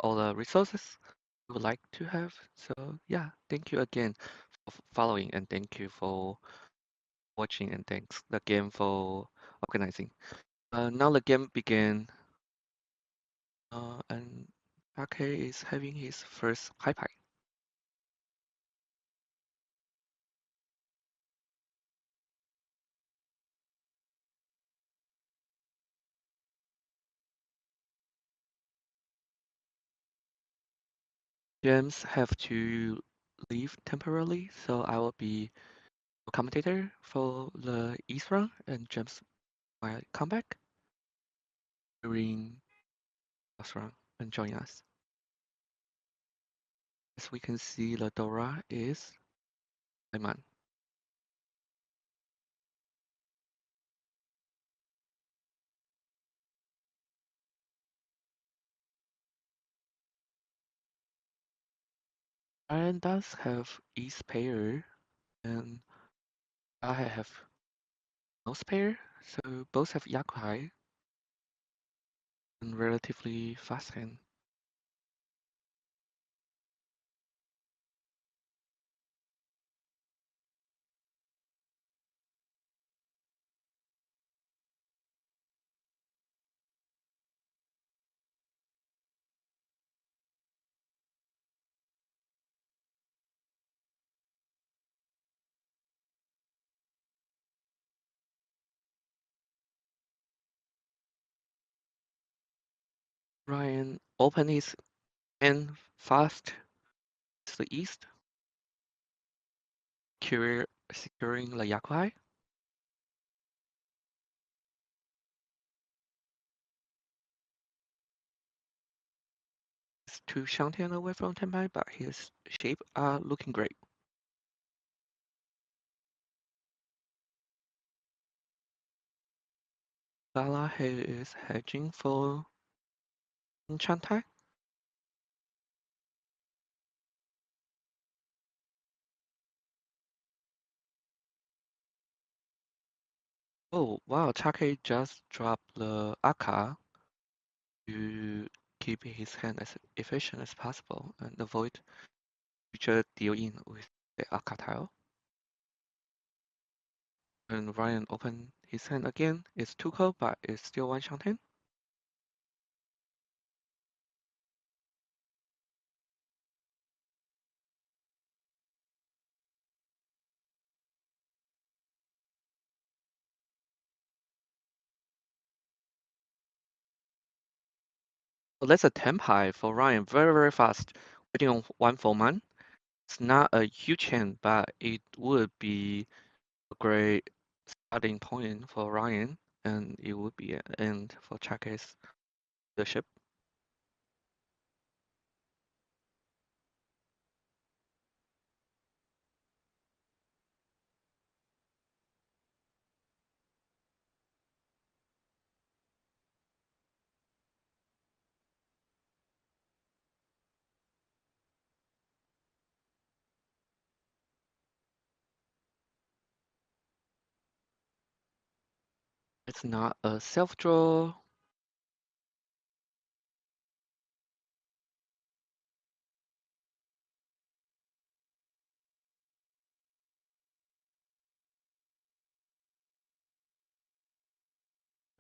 all the resources you would like to have. So yeah, thank you again for following and thank you for watching and thanks the game for organizing. Now the game begin, and Ake is having his first high pie. James have to leave temporarily, so I will be a commentator for the East round, and James might come back during last round and join us. As we can see, the Dora is Ayman. Ryan does have East pair, and I have no spare, so both have Yakuhai and relatively fast hand. Ryan open his hand fast to the east, securing the Yakuhai. It's 2 Shantian away from Tenpai, but his shape are looking great. Galahad is hedging for Enchantai. Oh wow, Chake just dropped the Aka to keep his hand as efficient as possible and avoid future deal in with the Aka tile. And Ryan opened his hand again. It's too cold, but it's still 1 Shantian. So that's a Tenpai for Ryan. Very, very fast. Waiting on 1 for man. It's not a huge hand, but it would be a great starting point for Ryan, and it would be an end for Chake's leadership. It's not a self-draw. I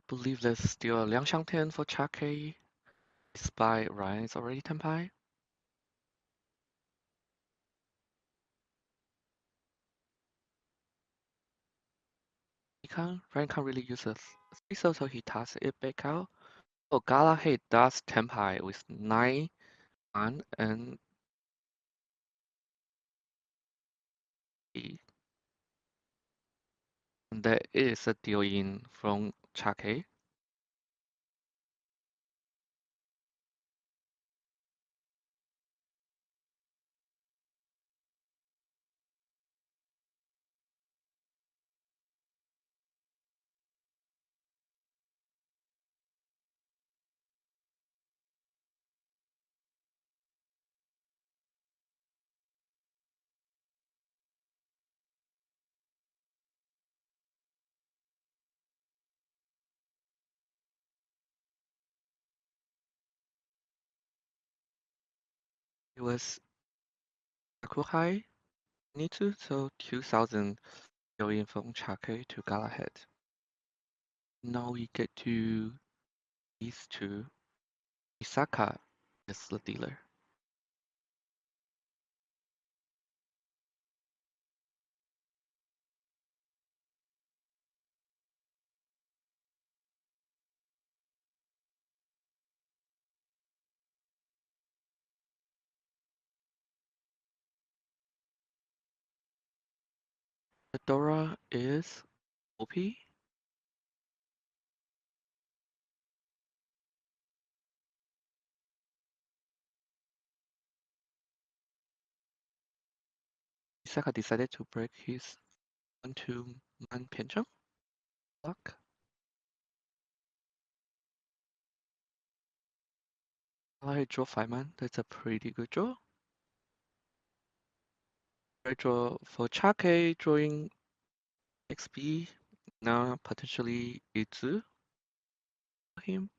believe there's still a Liang Shangtian for Chake, despite Ryan is already Tenpai. Ryan can't really use a Cecil, so he tosses it back out. Oh, Galahad does Tenpai with 9 on and there is a deal in from Chake. It was Sakurai Nitsu, so 2000 billion from Chake to Galahad. Now we get to these two. Misaka is the dealer. Fedora is OP. Misaka decided to break his 1-2 man pinchang block. I draw 5 man. That's a pretty good draw. I draw for Chake, drawing XP. Now potentially Itzu for him.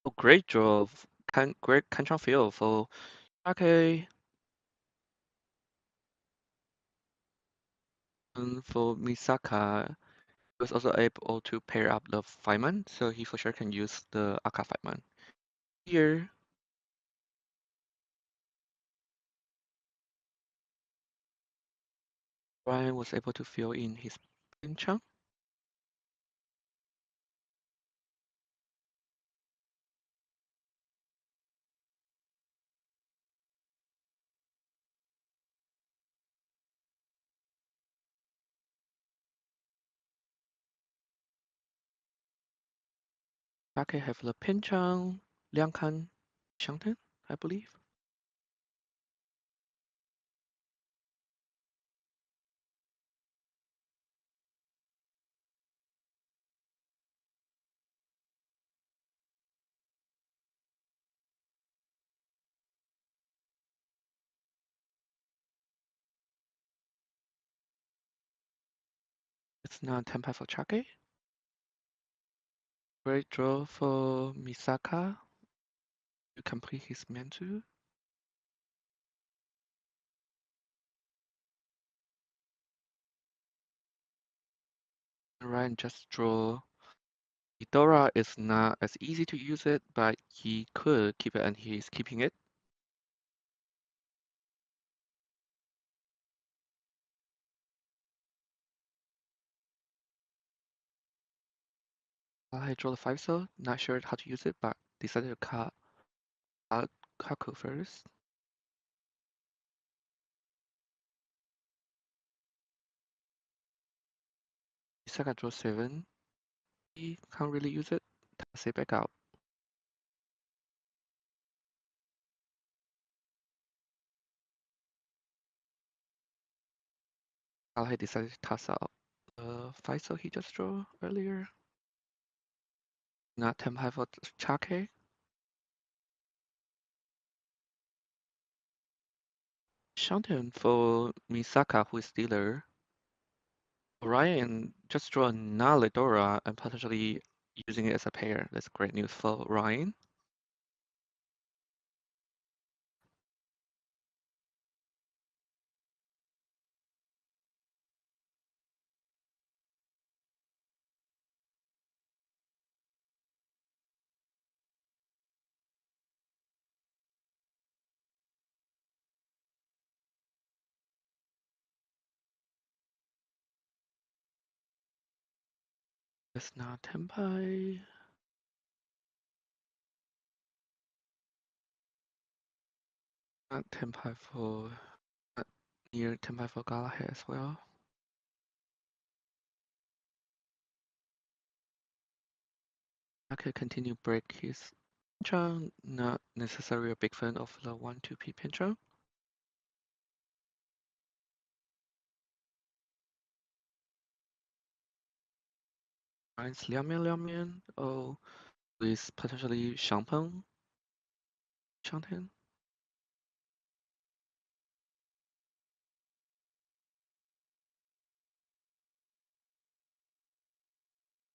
Oh, great draw. Great control field for Chake. And for Misaka, he was also able to pair up the 5 man, so he for sure can use the Aka 5 man. Here, Ryan was able to fill in his pinchang. Chake have the pinchang, Liangkan, Shangten, I believe. It's not Tenpai for Chake. Great draw for Misaka to complete his mantle. Ryan just draw. Midora is not as easy to use it, but he could keep it and he's keeping it. I draw the 5 so not sure how to use it, but decided to cut out Kaku first. Misaka draw 7. He can't really use it. Toss it back out. I decided to toss out the 5 so he just drew earlier. Not Tenpai for Chake. Shanten for Misaka, who is dealer. Ryan just draw another Dora and potentially using it as a pair. That's great news for Ryan. That's not Tenpai. Not Tenpai for not near Tenpai for Galahad as well. I could continue break his pinchang. Not necessarily a big fan of the 1-2p pinchang. Ryan's Liang Mian. Oh, with potentially Shangpeng. Shangten.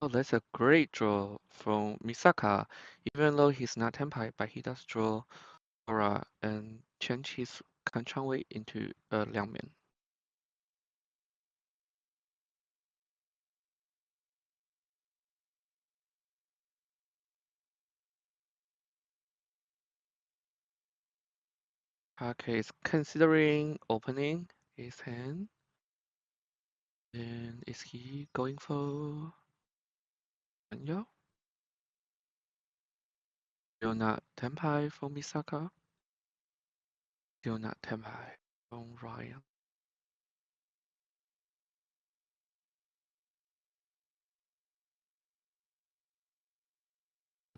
Oh, that's a great draw from Misaka. Even though he's not Tenpai, but he does draw Aura and change his Kanchangwei into Liangmian. Okay, is considering opening his hand. And is he going for Anyo? Still not Tenpai from Misaka. Still not Tenpai from Ryan.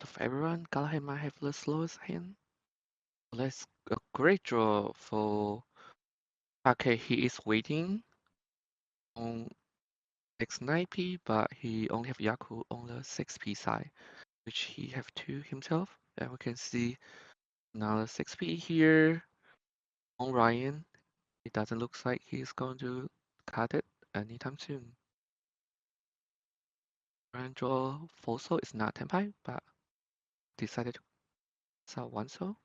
Out of everyone, Galahad might have the slowest hand. That's a great draw for. Okay, he is waiting on X9P, but he only have Yaku on the 6P side, which he have two himself. And we can see now the 6P here on Ryan. It doesn't look like he's going to cut it anytime soon. Ryan draw Foso is not Tenpai, but decided to sell one so.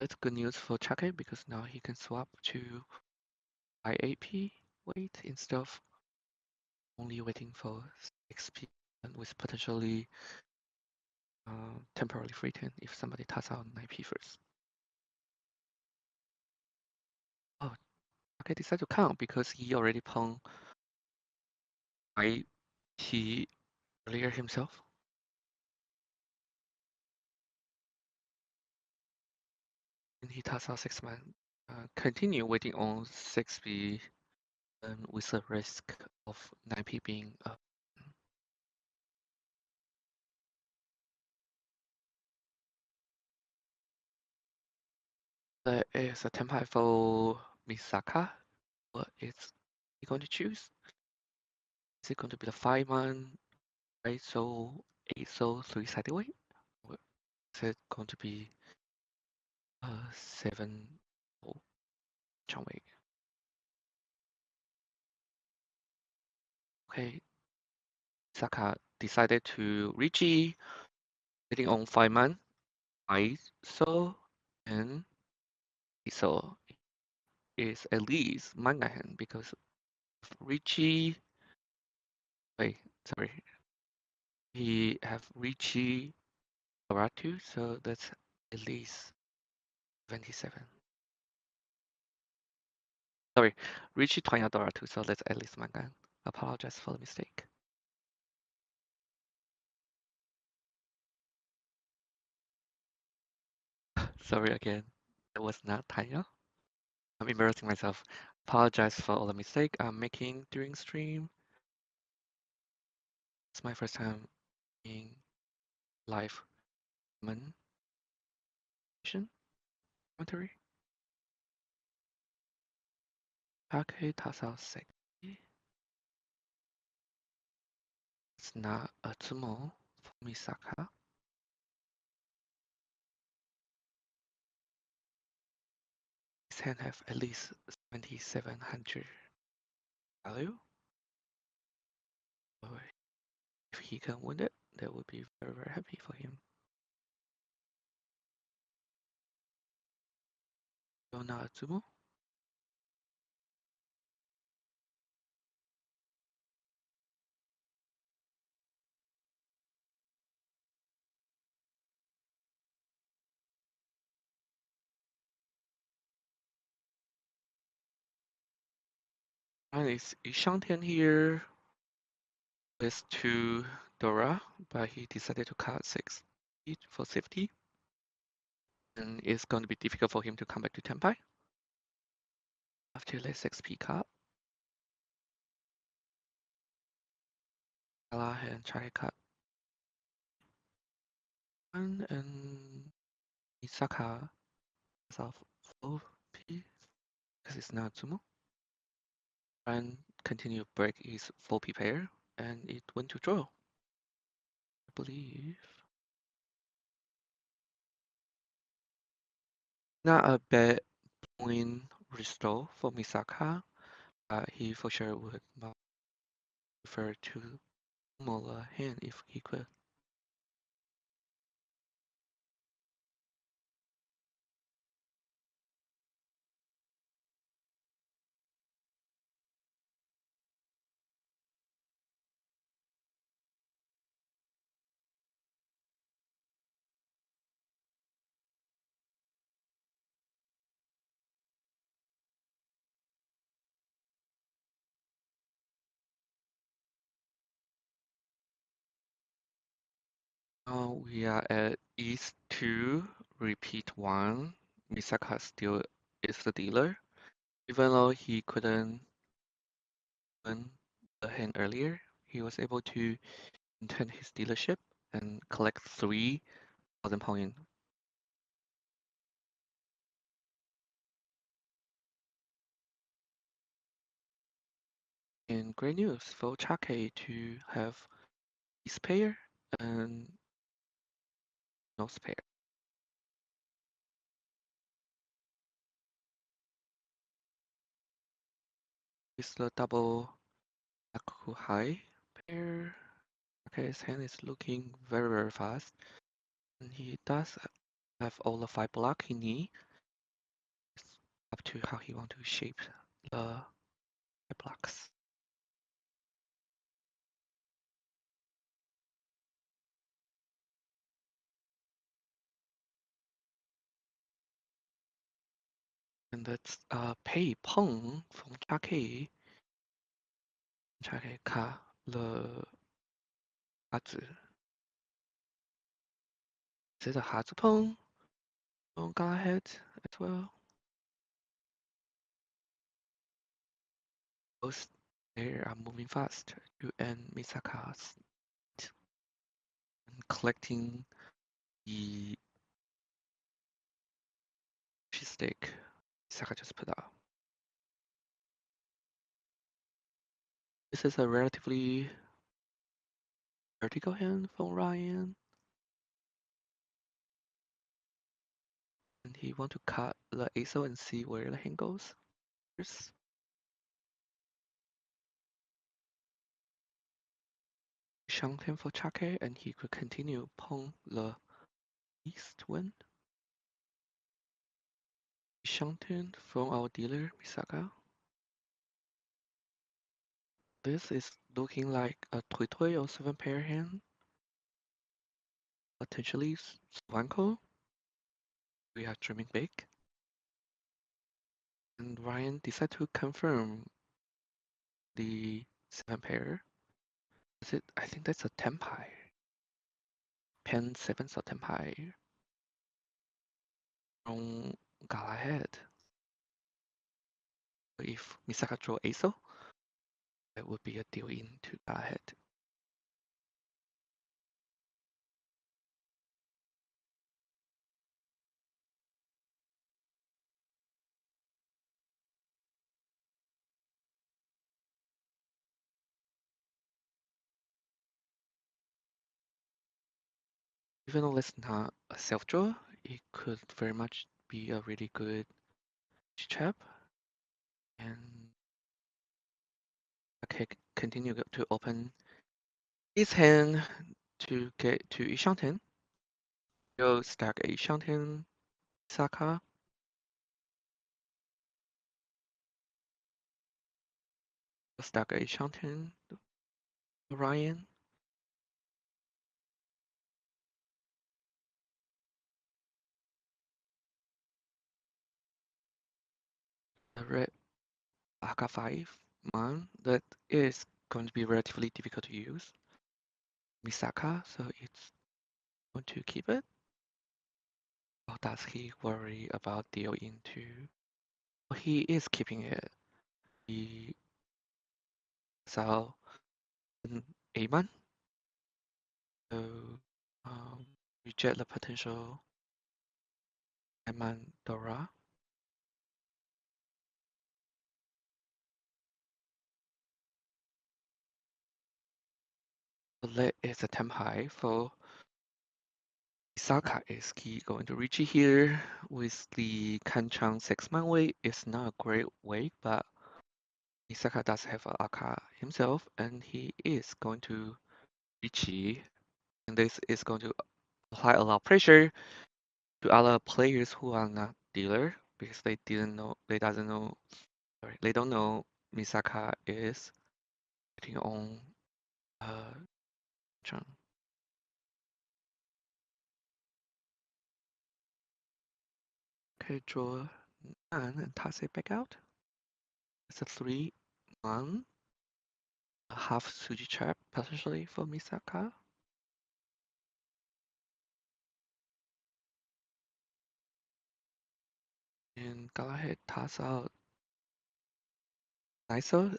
That's good news for Chake because now he can swap to IAP wait instead of only waiting for 6P and with potentially temporarily free 10 if somebody tasks out 9P first. Oh, okay, decided to count because he already pwned IP earlier himself. And he tasks out 6 man. Continue waiting on 6B with the risk of 9P being up. There is a template for Misaka. What is he going to choose? Is it going to be the 5-man, right? So 8 so 3 sided weight? Or is it going to be 7 Chong weight? Okay, Misaka decided to Riichi, sitting on 5-man, so and so is at least manga hand because Riichi. Wait, sorry. He have Riichi Baratu, so that's at least 27. Sorry, Riichi Twanya Doratu, so that's at least manga. Apologize for the mistake. Sorry again. It was not Tanya. I'm embarrassing myself. Apologize for all the mistake I'm making during stream. It's my first time being live commentary. Okay, Tasao Seki. It's not a Tsumo for Misaka. His hand have at least 7,700 value. So if he can win it, that would be very, very happy for him. Yona Atsumo. And it's Ishantian here with 2 Dora, but he decided to cut 6 for safety. And it's going to be difficult for him to come back to Tenpai after the 6P cut. Galahad and try cut 1 and Misaka is off 4P because it's not Tsumo. And continue break his 4P pair and it went to draw. I believe. Not a bad point restore for Misaka. He for sure would prefer to smaller hand if he could. Now we are at East 2, repeat 1. Misaka still is the dealer, even though he couldn't win the hand earlier. He was able to maintain his dealership and collect 3,000 points. And great news for Chake to have his pair and no spare. It's the double Aku high pair. Okay, his hand is looking very, very fast. And he does have all the 5 block he needs. It's up to how he want to shape the blocks. And that's Pei Peng from Chake. Chake 卡了哈子，接着哈子碰 on Galahad as well. Both they are moving fast to end Misaka's and collecting the cheese stick Misaka just put out. This is a relatively vertical hand from Ryan. And he want to cut the ASO and see where the hand goes. First. Shanten for Chake and he could continue Pong the east wind. Shanten from our dealer Misaka. This is looking like a Tui Tui or 7 pair hand. Potentially Swanko. We are dreaming big. And Ryan decided to confirm the 7 pair. Is it? I think that's a Tempai. Pen 7 or Tempai from Galahad. If Misaka draw ASO, that would be a deal into Galahad. Even though it's not a self-draw, it could very much be a really good chap. And okay, continue to open his hand to get to Yishen. Go stack a Yishen, Misaka. Stack a Yishen, Ryan. The red Aka 5 man that is going to be relatively difficult to use. Misaka, so it's going to keep it. Or does he worry about deal into? Well, he is keeping it. He saw an A-man, so reject the potential A-man Dora. The leg is a temp high for Misaka is he going to Riichi here with the Kanchang 6-man weight? It's not a great weight, but Misaka does have a Aka himself, and he is going to Riichi, and this is going to apply a lot of pressure to other players who are not dealer because they don't know Misaka is betting on Chang. Okay, draw 9 and toss it back out. It's a 3-1. A half Suji trap potentially for Misaka. And Galahad toss out Niso.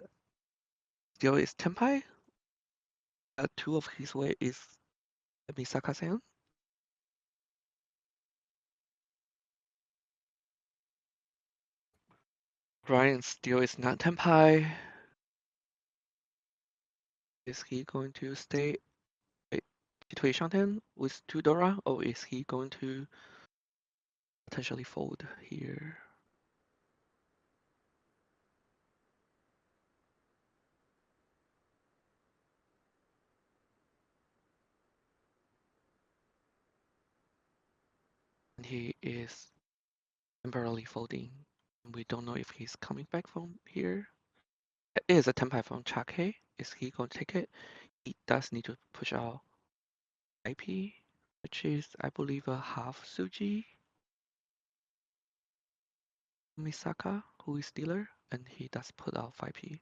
Still is Tenpai. Two of his way is Misaka-san. Ryan still is not Tenpai. Is he going to stay between Shanten with 2 Dora, or is he going to potentially fold here? And he is temporarily folding. We don't know if he's coming back from here. It is a Tenpai from Chake. Is he going to take it? He does need to push out IP, which is, I believe, a half Suji Misaka, who is dealer, and he does put out 5P.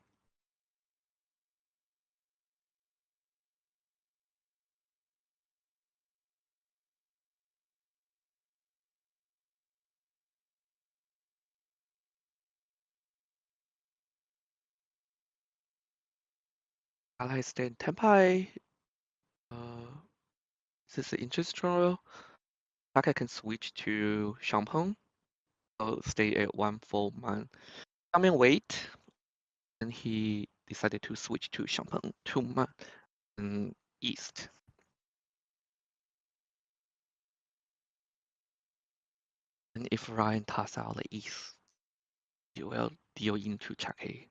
Ally stand Tenpai. This is interesting. Saka can switch to Shampoo, so stay at 1-4-man. Coming wait, and he decided to switch to Shampoo 2-man and East. And if Ryan tosses out the East, he will deal into Chake.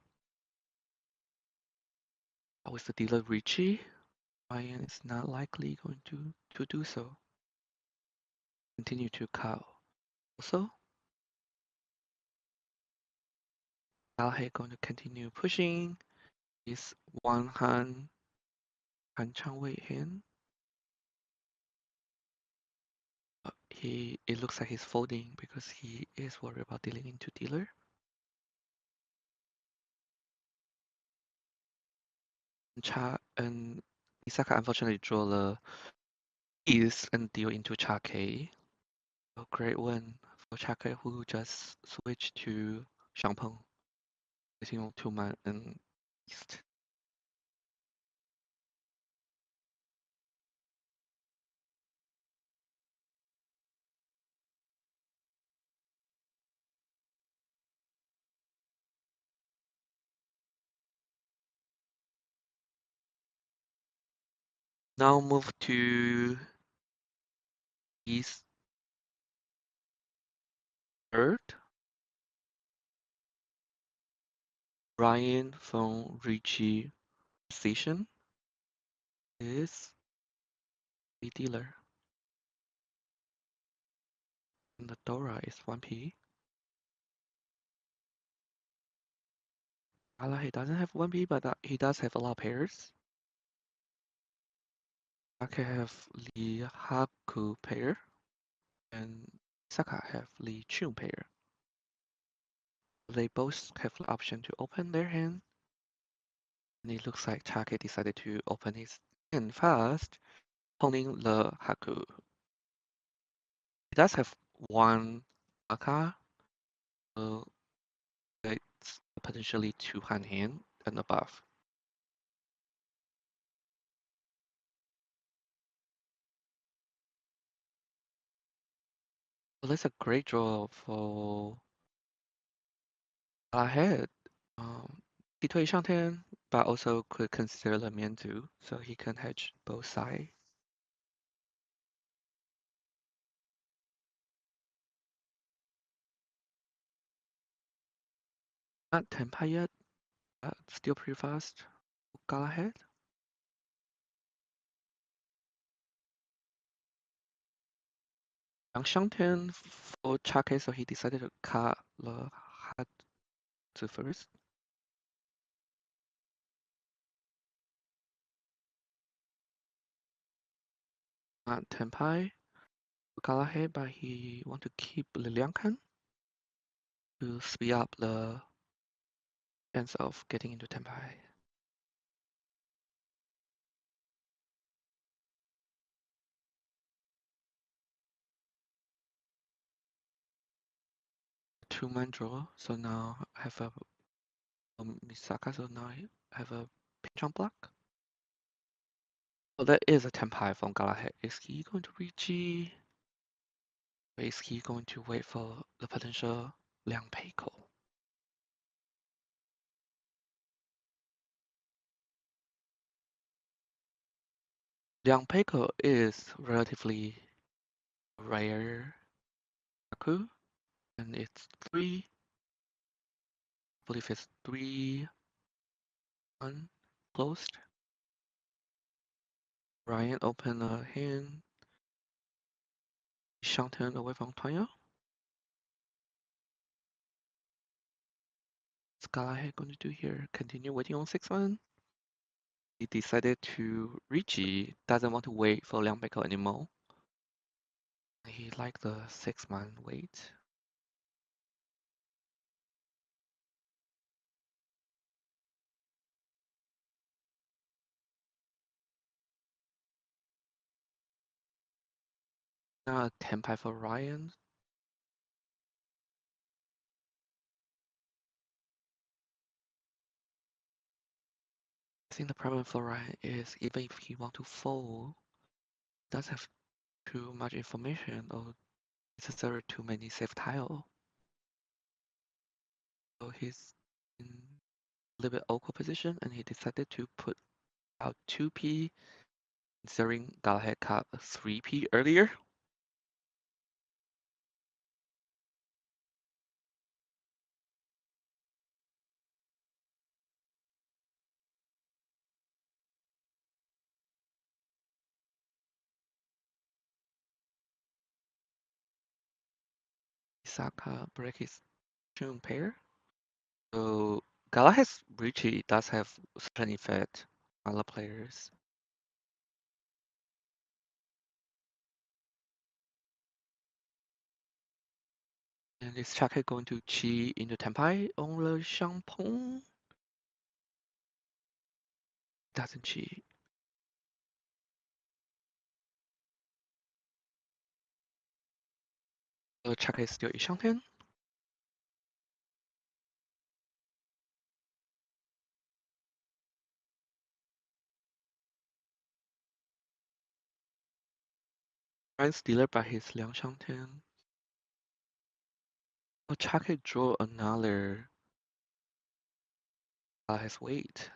With the dealer Riichi, Ryan is not likely going to do so. Continue to call. Also, Galahad going to continue pushing his one hand Hanchang Wei hand. It looks like he's folding because he is worried about dealing into dealer. And Misaka unfortunately draw the East and deal into Chake. A great win for Chake, who just switched to Shampoo, sitting on 2-man and East. Now move to East third. Ryan from Riichi position is a dealer. And the Dora is 1P. He doesn't have 1P, but he does have a lot of pairs. I can have Li Haku pair, and Saka have Li Chun pair. They both have the option to open their hand, and it looks like Take decided to open his hand fast, owning the Haku. He does have one Aka, so it's potentially 2 hand and above. Well, that's a great draw for Galahad. He took Shanten, but also could consider the Mianzu, so he can hedge both sides. Not Tempai yet, but still pretty fast. Galahad. 两相天 for Chake, so he decided to cut the hat to first. Not Tempai. Galahad, but he want to keep the Liangkan to speed up the chance of getting into Tempai. Two-man draw, so now I have a Misaka, so now I have a pinch on block. So that is a Tempai from Galahad. Is he going to Riichi? Or is he going to wait for the potential Liang Peiko? Liang Peiko is relatively rare Aku, and it's 3. I believe it's 3 unclosed. Ryan open a hand. Shanten away from Tonya. What's Galahad going to do here? Continue waiting on 6-1. He decided to Riichi, doesn't want to wait for Liang Peiko anymore. He liked the 6-man wait. Now a Tempai for Ryan. I think the problem for Ryan is even if he want to fold, doesn't have too much information or necessarily too many safe tile. So he's in a little bit awkward position and he decided to put out 2p considering Galahad cut 3p earlier. Misaka break his tune pair. So Galahad's Riichi does have certain effect on other players. And is Chake going to Qi into Tempai on the Xiangpeng? Doesn't Qi. So Chake is still Yishen. Ryan Stealer by his Liang Shangtian. So Chake draw another his weight.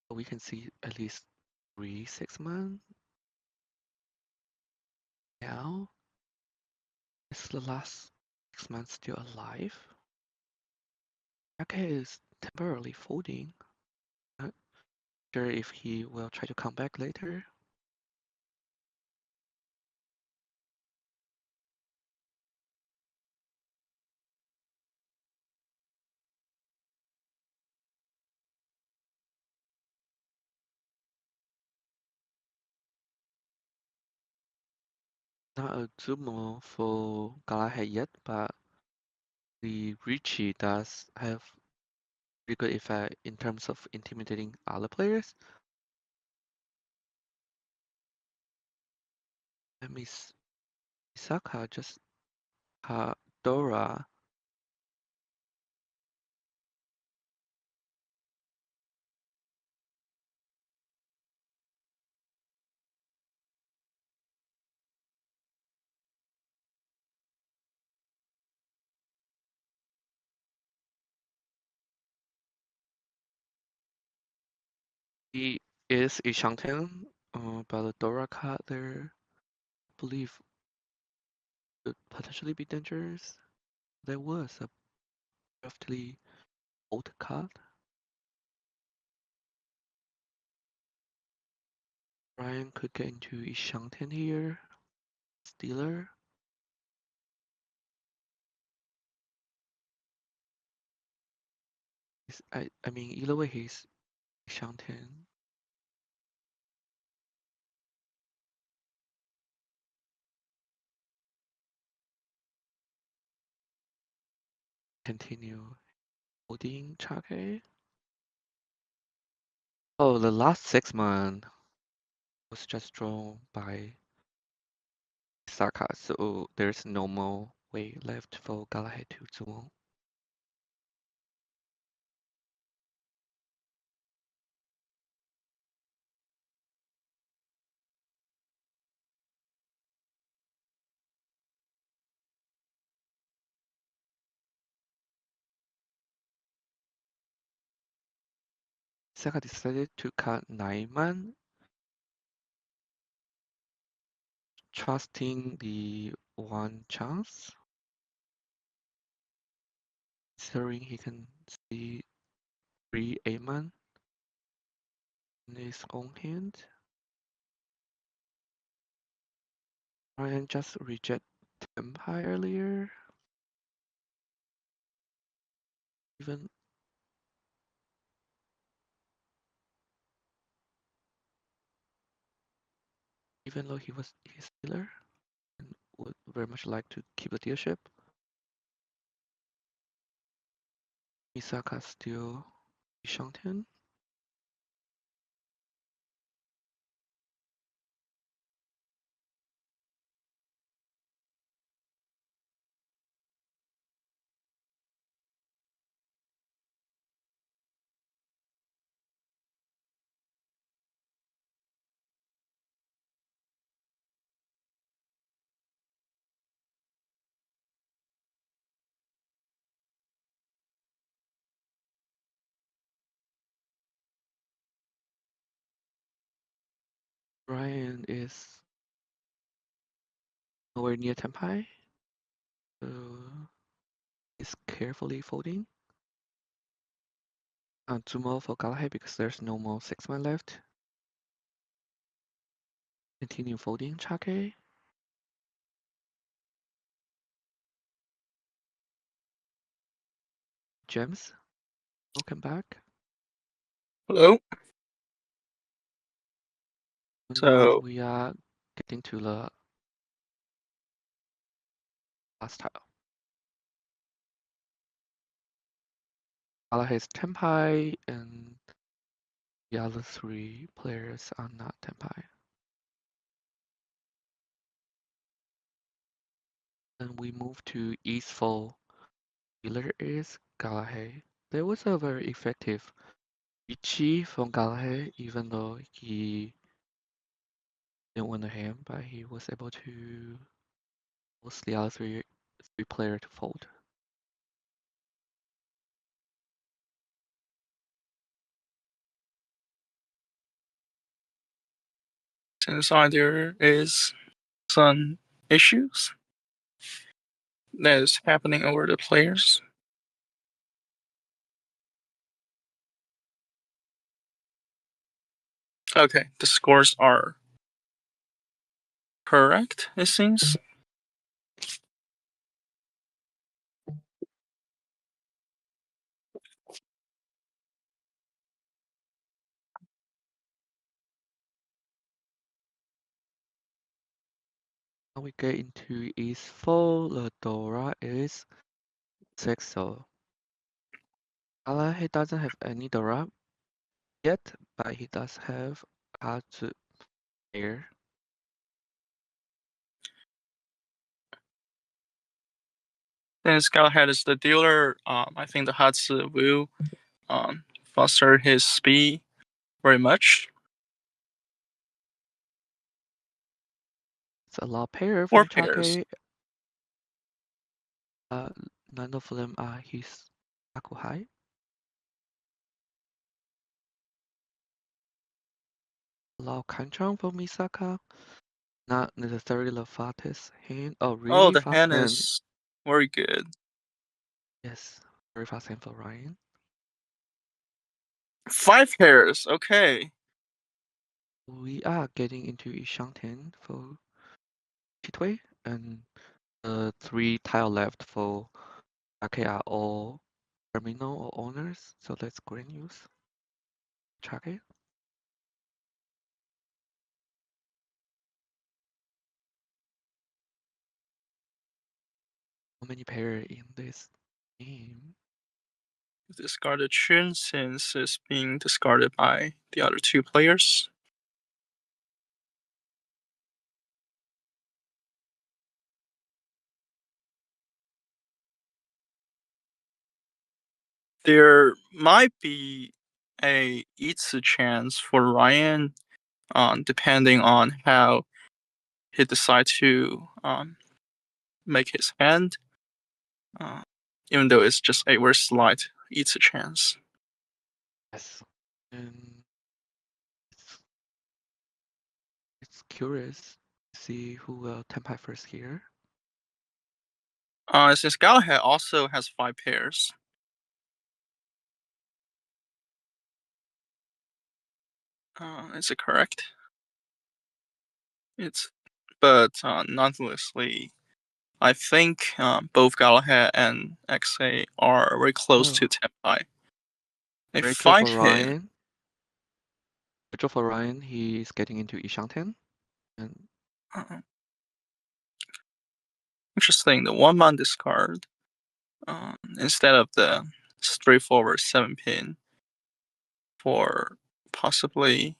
So we can see at least 3 6-man. Now is the last 6-man still alive? Chake is temporarily folding. Not sure if he will try to come back later. Not a Zumo for Galahad yet, but the Riichi does have pretty good effect in terms of intimidating other players. And Misaka just Dora. He is a Shantan, but the Dora card there, I believe, could potentially be dangerous. There was a roughly old card. Ryan could get into a Shantan here. Stealer. I mean, either way, he's Shantan. Continue holding Chake. Oh, the last 6 months was just drawn by Misaka, so there's no more way left for Galahad to Zuo. Misaka decided to cut 9 man, trusting the one chance, considering he can see 3 8 man in his own hand. Ryan just reject Tempai earlier, even even though he was his dealer and would very much like to keep the dealership. Misaka still Shantan. Ryan is nowhere near Tempai, so he's carefully folding. Two more for Galahad because there's no more 6 man left. Continue folding Chake. Gems. Welcome back. Hello. And So we are getting to the last tile. Galahad is Tempai and the other 3 players are not Tempai. And we move to East 4. Dealer is Galahad. There was a very effective Riichi from Galahad, even though he didn't win the hand, but he was able to force the other three player to fold. since there is some issues that is happening over the players. Okay, the scores are correct, it seems. Now we get into East 4. The Dora is 6, so Galahad doesn't have any Dora yet, but he does have Hatsu here. Since Galahad is the dealer, I think the Hatsu will foster his speed very much. It's a lot pair Or from pairs. Chake. None of them are his Akuhai. Allow Kanchang for Misaka. Not necessarily the fastest hand. Oh, Oh, really the fast hand hand. is very good. Yes, very fast hand for Ryan. 5 pairs. Okay. We are getting into Yishen for Chitway, and the 3 tile left for Ake are all terminal or owners, so that's great news. Check it. How many pair in this game? Discarded Qin since it's being discarded by the other 2 players. There might be a Itsu chance for Ryan, depending on how he decides to make his hand. Uh, Even though it's just a very slight Itsu chance. Yes. And it's, it's curious to see who will Tempai first here. Since Galahad also has 5 pairs. Is it correct? It's, but nonethelessly, I think both Galahad and XA are very close to Oh, Tenpai. A great job 5 for pin. Ryan. Great job for Ryan. He's getting into Yishen. And Uh, Interesting. The 1-man discard instead of the straightforward 7 pin for possibly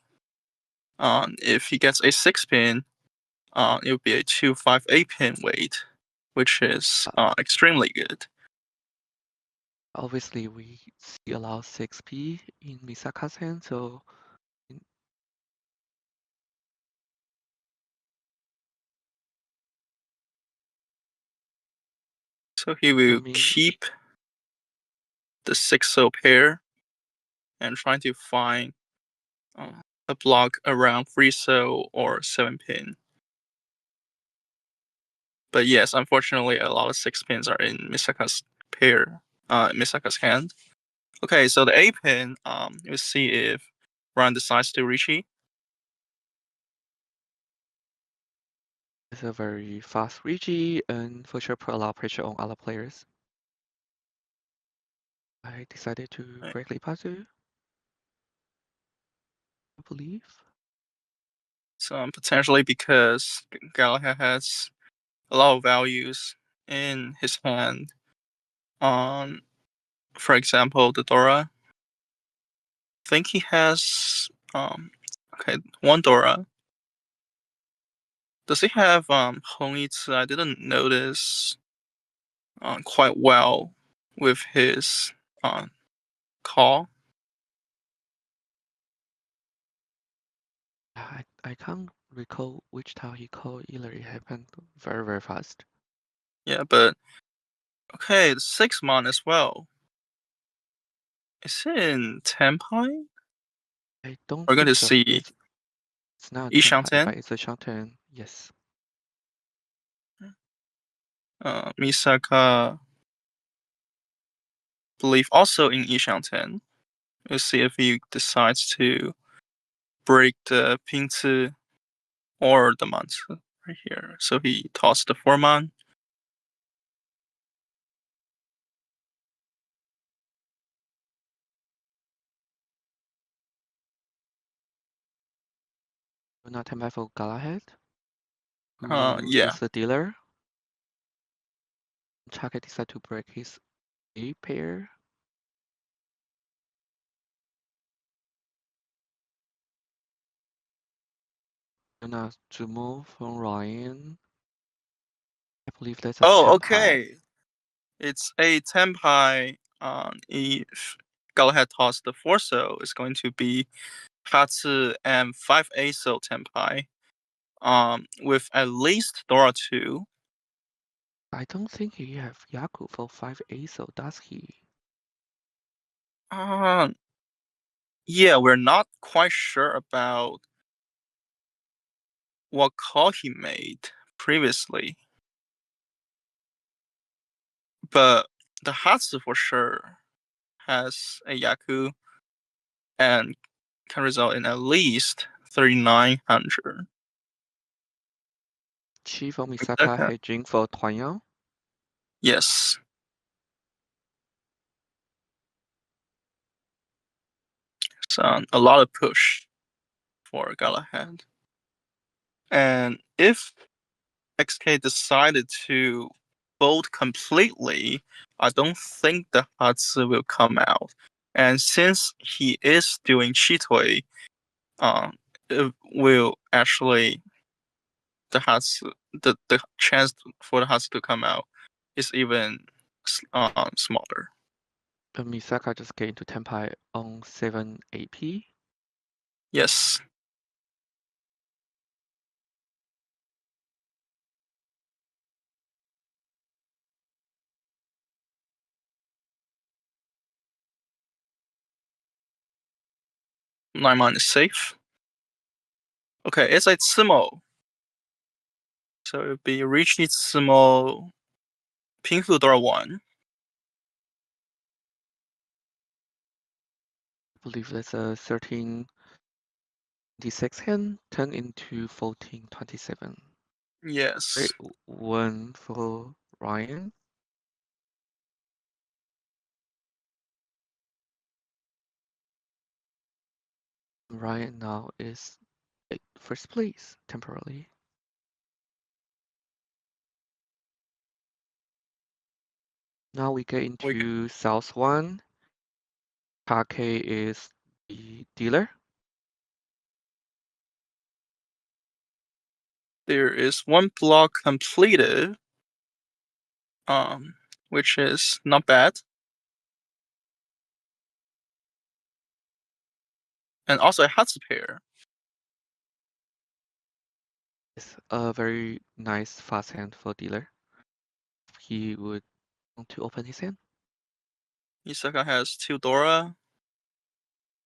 if he gets a 6 pin, it would be a 2-5-8 pin weight, which is extremely good. obviously, we see a lot of 6P in Misaka's hand, so So he I will mean, keep the 6-0 pair and trying to find a block around 3-0 or 7 pin. But yes, unfortunately, a lot of 6 pins are in Misaka's pair, Misaka's hand. Okay, so the 8 pin, we'll see if Ryan decides to Riichi. it's a very fast Riichi and for sure put a lot of pressure on other players. I decided to Right. break Lipazu, I believe. So potentially because Galahad has a lot of values in his hand. On, for example, the Dora. I think he has okay, 1 Dora. Does he have Hongitsu? I didn't notice quite well with his call. I can't recall which tile he called either. It happened very, very fast. Yeah, but okay, the 6-mon as well. Is it in Tenpai? I don't We're going think to so. see It's not a Tenpai, Ishanten, but it's a Shanten. Yes. Misaka, believe also in Ishanten. We'll see if he decides to break the Pingzi or the Manzi right here. So he tossed the 4-man. Not Tenpai for Galahad, who Yeah. is the dealer. Chaka decided to break his A pair. Gonna to move from Ryan. I believe that's a Oh, Tenpai. okay. It's a Tenpai. If Galahad tossed the 4-so, it's going to be Hatsu and 5-8-so Tenpai. With at least Dora 2. I don't think he have Yaku for 5A, so does he? Uh, yeah, we're not quite sure about what call he made previously. But the Hatsu for sure has a Yaku and can result in at least 3,900. Chief or Misaka Okay. hedging for 团阳. Yes. So a lot of push for Galahad. And if XK decided to fold completely, I don't think the Hatsu will come out. And since he is doing Chitoi, it will actually the Hatsu the chance for the Hatsu to come out is even smaller. Misaka just get into Tenpai on 7 AP. Yes. Nine is safe. Okay, it's a Tsumo. So it would be Riichi Tsumo Pinfu Door 1. I believe that's a 1326 hand, turn into 1427. Yes. Great one for Ryan. Ryan now is at first place temporarily. Now we get into South 1. Kake is the dealer. There is one block completed, which is not bad. And also a Hatsu pair. It's a very nice fast hand for dealer. He would want to open his hand. Misaka has 2 Dora.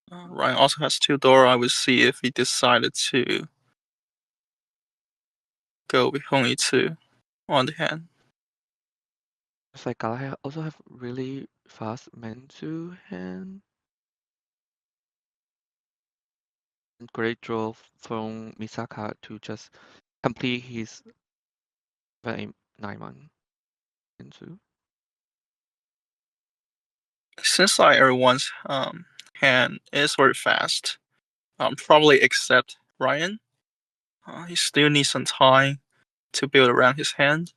Ryan also has 2 Dora. I will see if he decided to go with only 2 on the hand. It's like Galahad also have really fast Manzu hand. And great draw from Misaka to just complete his 9-1 Manzu. Since like everyone's hand is very fast, probably except Ryan. He still needs some time to build around his hand.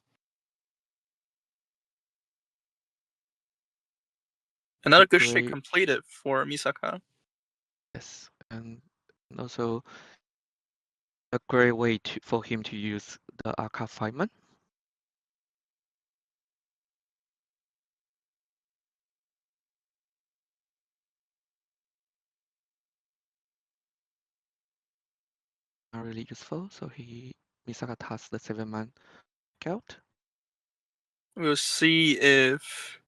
Another good shake completed for Misaka. Yes, and also a great way for him to use the archive Feynman. Not really useful, so Misaka tasks the 7-man out. We'll see if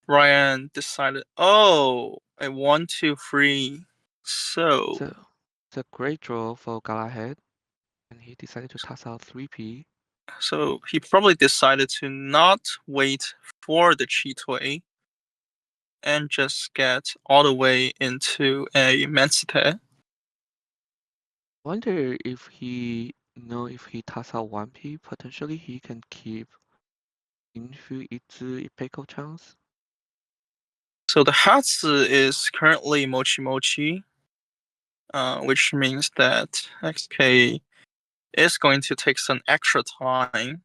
Ryan decided, oh, a 1-2-3. So it's a great draw for Galahad, and he decided to toss out 3P. So he probably decided to not wait for the Chitoi and just get all the way into a Mensite. Wonder if if he toss out 1P, potentially he can keep Infu Itzu Ipeko chance. So the Hatsu is currently Mochi Mochi, which means that XK is going to take some extra time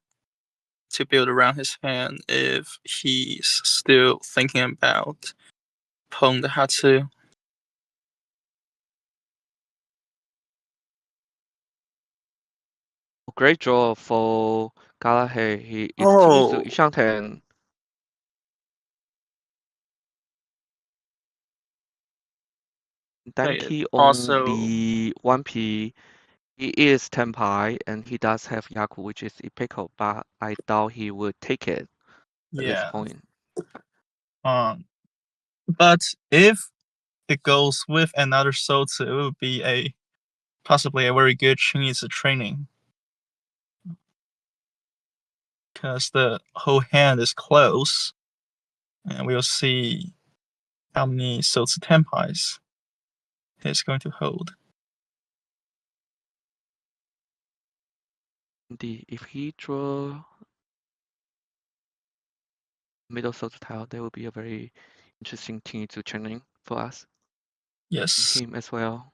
to build around his hand if he's still thinking about pulling the Hatsu. Great draw for Galahad. He is Oh, 一上田. Danki on also, the 1P, he is Tenpai and he does have Yaku, which is Ipeko, but I doubt he would take it at this yeah. point. But if it goes with another Sotsu, it would be a possibly a very good Chinese training. Because the whole hand is close, and we'll see how many Sozi Tenpais he's going to hold. Indeed, if he draw middle Sozi tile, that would be a very interesting thing to training for us. Yes. Him as well.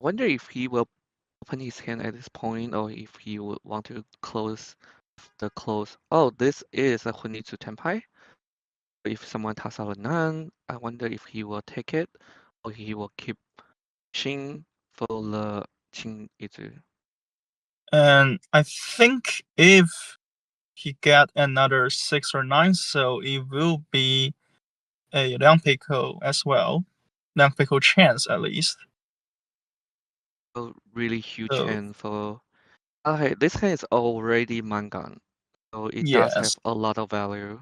Wonder if he will open his hand at this point, or if he would want to close the close. Oh, this is a Hunitsu Tenpai. If someone tosses out a none, I wonder if he will take it, or he will keep Shin for the Qing Izu. And I think if he get another 6 or 9, so it will be a Liang Peiko as well. Liang Peiko chance at least. A really huge So hand for. Okay, this hand is already mangan, so it does have yes. a lot of value.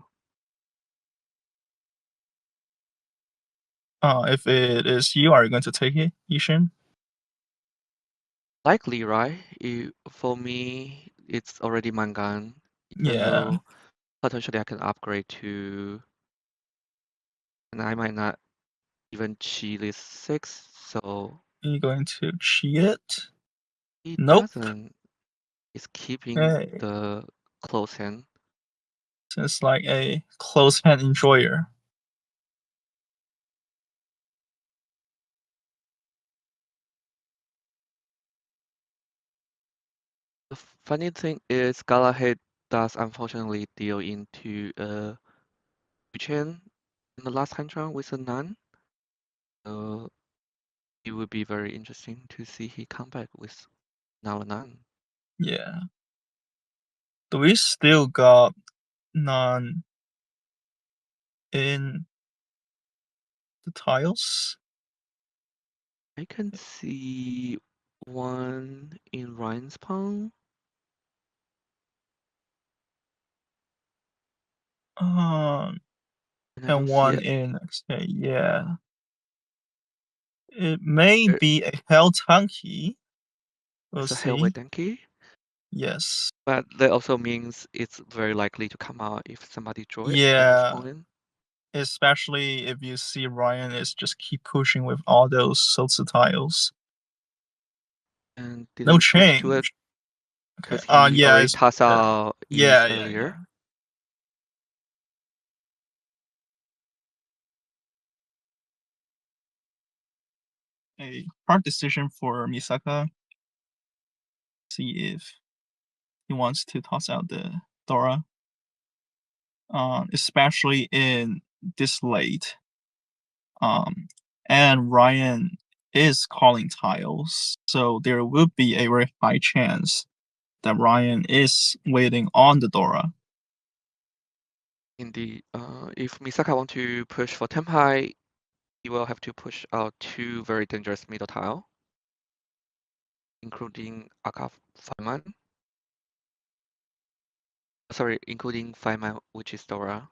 If it is you, are you going to take it, Yishen? Likely, right? For me, it's already mangan, even Yeah. though potentially I can upgrade to, and I might not even cheat this 6, so Are you going to cheat it? he Nope. doesn't. It's keeping Okay. the close hand. It's like a close hand enjoyer. The funny thing is Galahad does unfortunately deal into Yishen in the last hand round with a none. So it would be very interesting to see he come back with now a none. Yeah. Do we still got none in the tiles? I can see one in Ryan's palm. Um, And I and don't see one it. in XK. Yeah. It may There be a Hell Tanky. We'll is a Hellway see. Denki, Yes. but that also means it's very likely to come out if somebody draw it at this Yeah. point. Especially if you see Ryan is just keep pushing with all those Sozi tiles. And No didn't push to it change. Okay. because he Yeah, already it's tossed out East yeah. earlier. A hard decision for Misaka. See if he wants to toss out the Dora. Especially in this late. And Ryan is calling tiles, so there will be a very high chance that Ryan is waiting on the Dora. Indeed, if Misaka want to push for Tenpai, he will have to push out 2 very dangerous middle tile, including Aka Feynman. Sorry, including Feynman, which is Dora.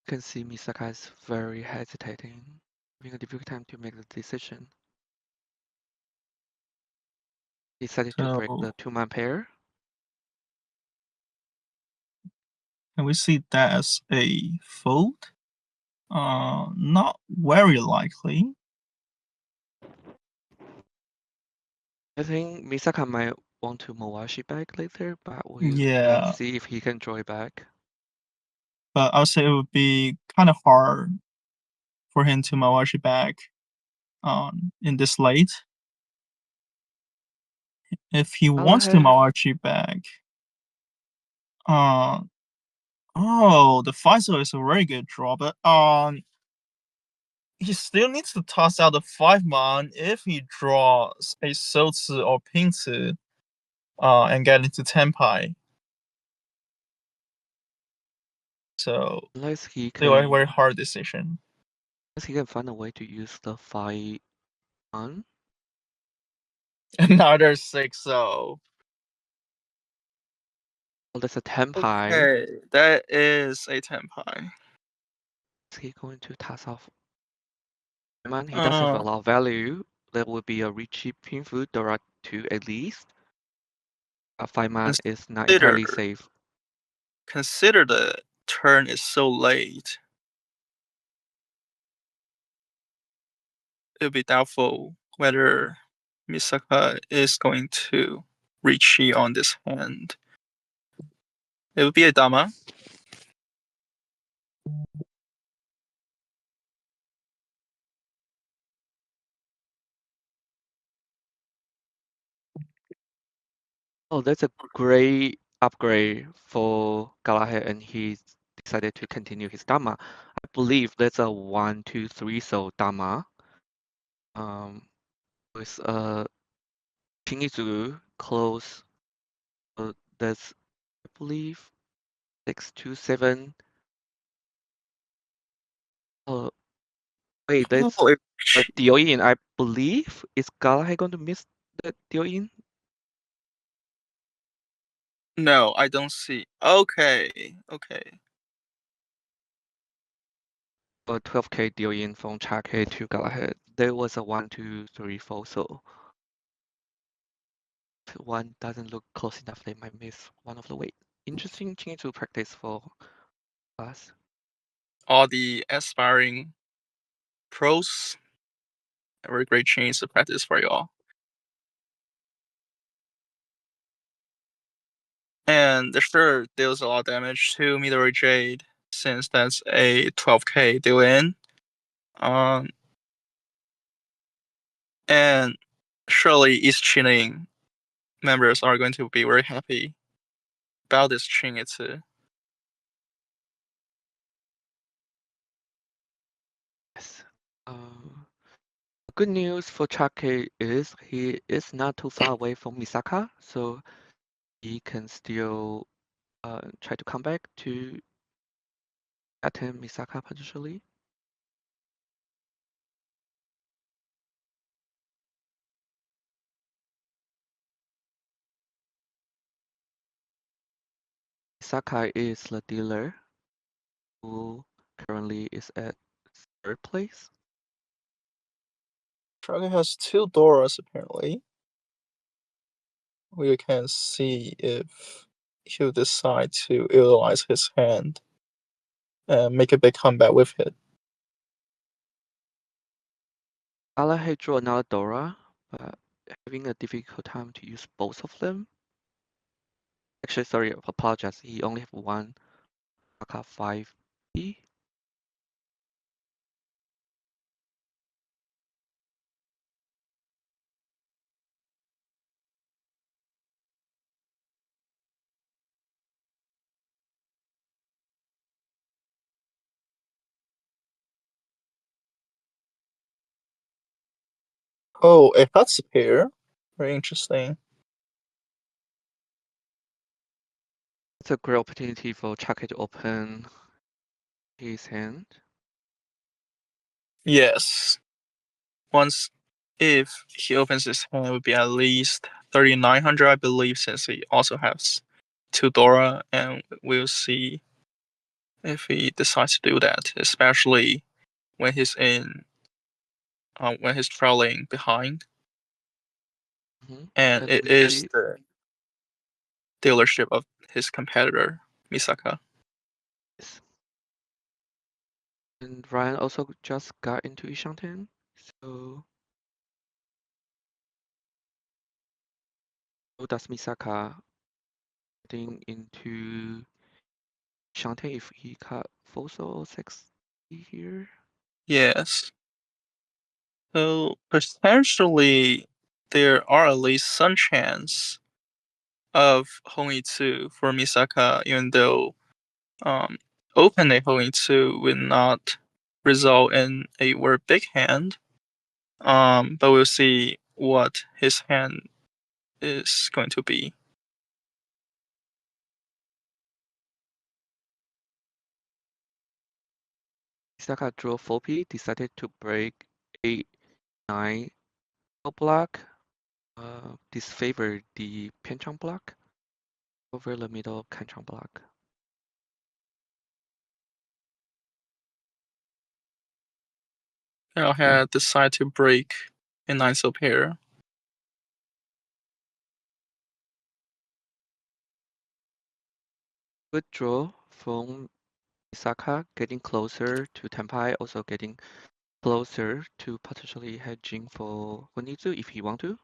You can see Misaka is very hesitating, having a difficult time to make the decision. Decided to break So the 2-man pair. can we see that as a fold? Not very likely. I think Misaka might want to Mawashi back later, but we'll Yeah, see if he can draw it back. but I'll say it would be kind of hard for him to Mawashi back in this late. If he wants to Galahad, Mawashi back, uh, oh, the Faisal is a very good draw, but he still needs to toss out the 5-man if he draws a Sozi or Pingzi and get into Tenpai. So unless he still a can, very hard decision. unless he can find a way to use the 5-man. Another 6-0. Oh, that's a tenpai. Okay, that is a tenpai. Is he going to toss off man? He does have a Uh, lot of value. That would be a Riichi Pinfu Dora 2 at least. A 5-man is not consider entirely safe. consider the turn is so late. It'll be doubtful whether Misaka is going to Riichi on this hand. It would be a Dama. Oh, that's a great upgrade for Galahad, and he decided to continue his Dama. I believe that's a 1, 2, 3 so Dama. With Shinizu close. That's I believe 6 to 7. Uh, wait, that's Oh, a deal in. I believe is Galahad going to miss that deal in? no, I don't see. Okay, okay. 12k deal in from Chake to Galahad. There was a 1, 2, 3, 4. So if one doesn't look close enough, they might miss one of the weight. Interesting thing to practice for us. All the aspiring pros, a very great change to practice for you all. And sure deals a lot of damage to Midori Jade since that's a 12k deal in. And surely East Qilin members are going to be very happy about this Chinitsu. Yes. Good news for Chake is he is not too far away from Misaka, so he can still try to come back to attend Misaka potentially. Misaka is the dealer who currently is at 3rd place. Dragon has two Doras apparently. We can see if he'll decide to utilize his hand and make a big comeback with it. Galahad drew another Dora, but having a difficult time to use both of them. Actually, sorry, apologize. He only have one Misaka 5e. Oh, a Huts pair. Very interesting. It's a great opportunity for Chake to open his hand. Yes. Once if he opens his hand, it would be at least 3,900, I believe, since he also has two Dora, and we'll see if he decides to do that, especially when he's when he's trailing behind, and And it we is see the dealership of his competitor Misaka. this. And Ryan also just got into Yishen, so does Misaka getting into Yishen if he cut 4 or 6 here? Yes. So potentially there are at least some chance of Hongitsu for Misaka, even though um, open a Hongitsu will not result in a very big hand. But we'll see what his hand is going to be. Misaka drew 4p, decided to break 8, 9 block, disfavor the Penchant block. over the middle kanchang block. Galahad decide to break a nice pair. Good draw from Misaka, getting closer to Tenpai, also getting closer to potentially hedging for Onizu if he want to.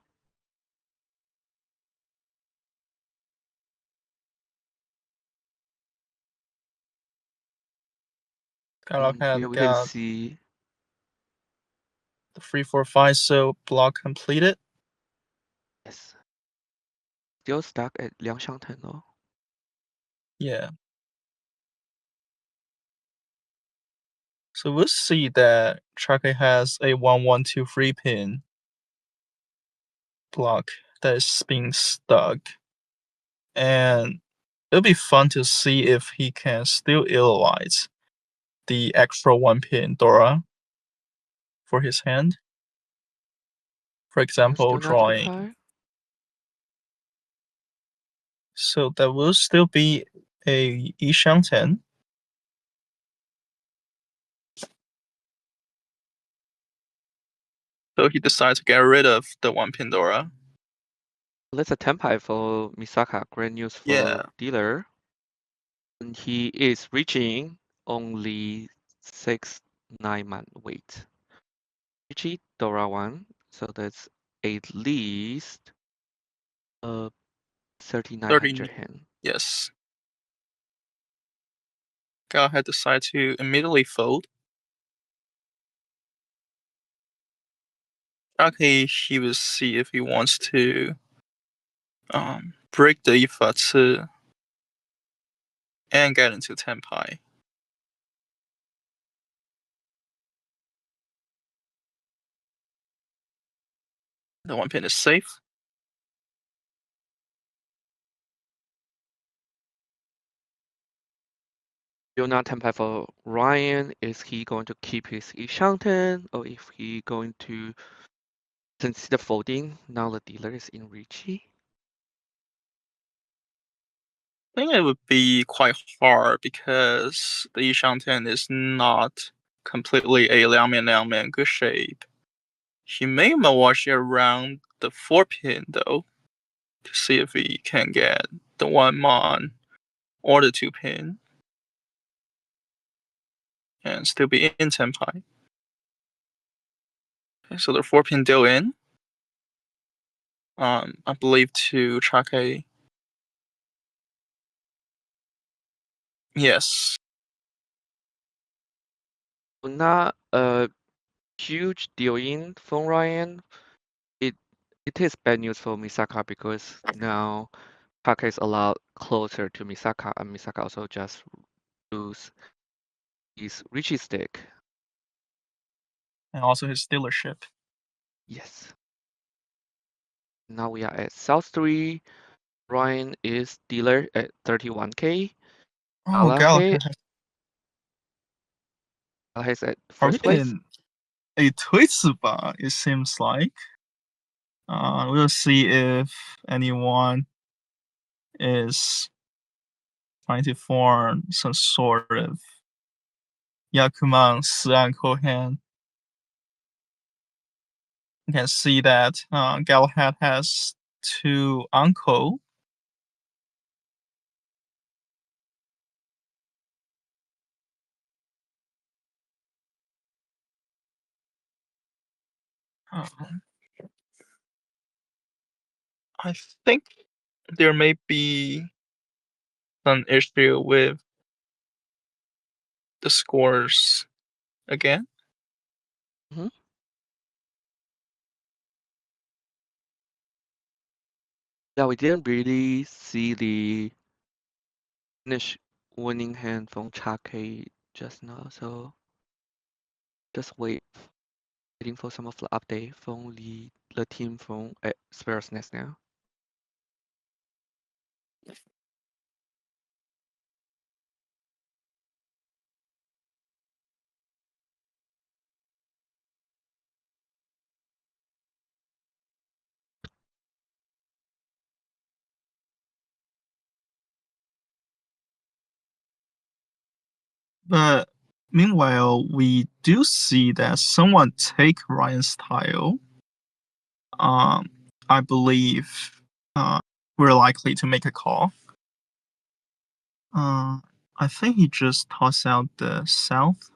And here Galahad we can got see the 3-4-5, so block completed. yes, still stuck at 2相藤 though. Yeah. So we'll see that Chake has a 1-1-2-3 pin block that is being stuck. And it'll be fun to see if he can still utilize the extra 1 pin Dora for his hand. For And example, still not drawing. Tenpai. So that will still be a Yishen 10. So he decides to get rid of the 1 pin Dora. That's a Tenpai for Misaka, great news for Yeah. dealer. And he is reaching only 6-9 man weight. Riichi, Dora 1, so that's at least 3900 30. hand. Yes. Galahad decide to immediately fold. Okay, he will see if he wants to break the Ifatsu and get into Tenpai. The 1 pin is safe. Still not Tenpai for Ryan. Is he going to keep his Ishanten or if he going to consider folding? Now the dealer is in Riichi. I think it would be quite hard because the Yishen 10 is not completely a Liangmian good shape. He may wash it around the 4 pin though to see if he can get the 1 mon or the 2 pin and still be in Tenpai. Okay, so the 4 pin deal in. I believe to Chake. Yes. Not a huge deal in for Ryan. It is bad news for Misaka because now Kaka is a lot closer to Misaka and Misaka also just lose his Richie stick. And also his dealership. Yes. Now we are at South 3. Ryan is dealer at 31k. Oh, Galahad Galahad. is at Are we first place. in a Toitsuba, it seems like? We'll see if anyone is trying to form some sort of Yakuman Sian Kohan. You can see that Galahad has 2 uncle. I think there may be some issue with the scores again. Mhm. Yeah, we didn't really see the finish winning hand from Chake just now, so just waiting for some of the update from the team from Sparrow's Nest now. But meanwhile, we do see that someone take Ryan's tile. I believe we're likely to make a call. I think he just tossed out the south.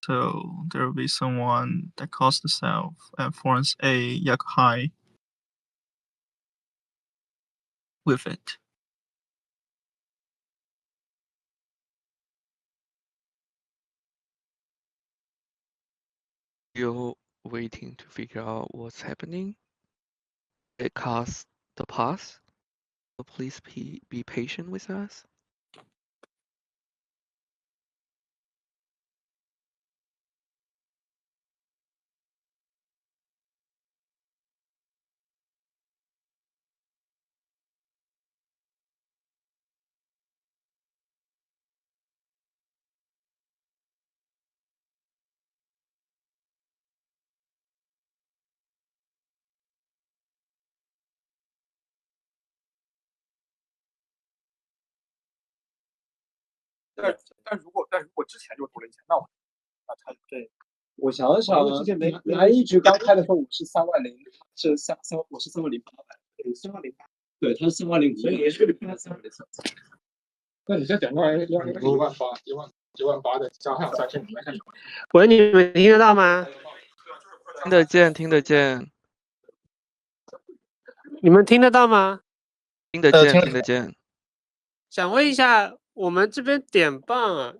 So there will be someone that calls the south and forms a yak high with it. You're waiting to figure out what's happening. It costs the pass. So please be patient with us.但如果之前就读了以前，那他对，我想想，南一局刚开的时候我是30000，我是30800，对30800，对，他是30500，所以也是303。那你这点话要18000的加上3000，来看什么？喂，你们听得到吗？听得见，听得见，你们听得到吗？听得见，听得见。想问一下，我们这边点棒啊，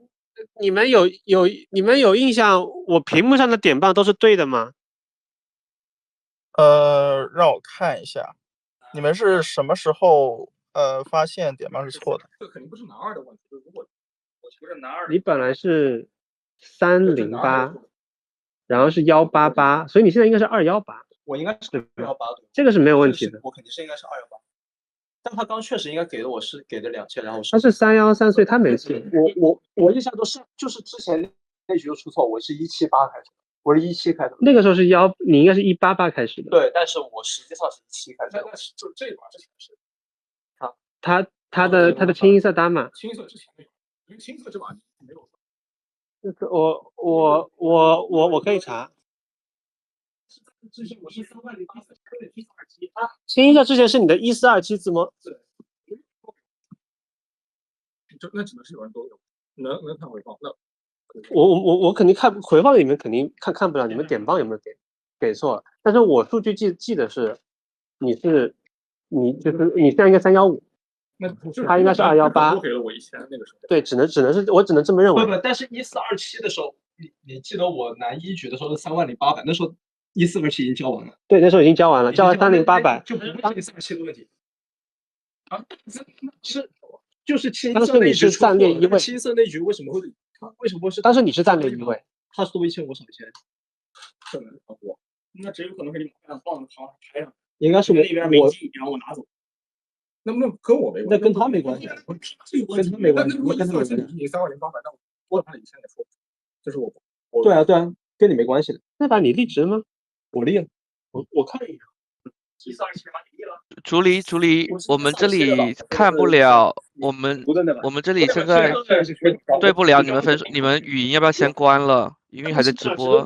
你们有印象？我屏幕上的点棒都是对的吗？让我看一下，你们是什么时候发现点棒是错的？这肯定不是男二的问题，如果我觉得男二，你本来是308，然后是188，所以你现在应该是218。我应该是218，这个是没有问题的。我肯定是应该是218。但他刚确实应该给的我是给的2000，然后他是313，所以他没错。我印象中是就是之前那局又出错，我是178开始的，我是17开头。那个时候是你应该是188开始的。对，但是我实际上是17开始的。但是就这一把之前是，他的清一色单嘛。青色之前那把，因为青色这把没有。我可以查。之前我是30800，对，1427啊，清一色之前是你的1427字母。对。那只能是有人都有，能看回放。那我肯定看回放里面肯定看不了你们点棒有没有给错了，但是我数据记得是你就是你现在应该315，那他应该是218。多给了我1000那个时候。对，只能是我只能这么认为。不，但是1427的时候，你记得我男一局的时候是30800，那时候1427已经交完了。对，那时候已经交完了，交完3800，就不是1427的问题。啊，是就是青当时你是暂列1位，青色那局为什么会是？当时你是暂列1位，他是多1000，我少1000，可能我那只有可能是你把放在他台上，应该是我那边没记，然后我拿走。那跟我没关系，那跟他没关系，跟他没关系。我跟他没关系。你30800，那我多了他1000再说，这是我。对啊，跟你没关系的。那把你立直吗？我立了，我看了一眼。1427把你立了。助理，我们这里看不了，我们这里现在对不了你们分数，你们语音要不要先关了？因为还在直播。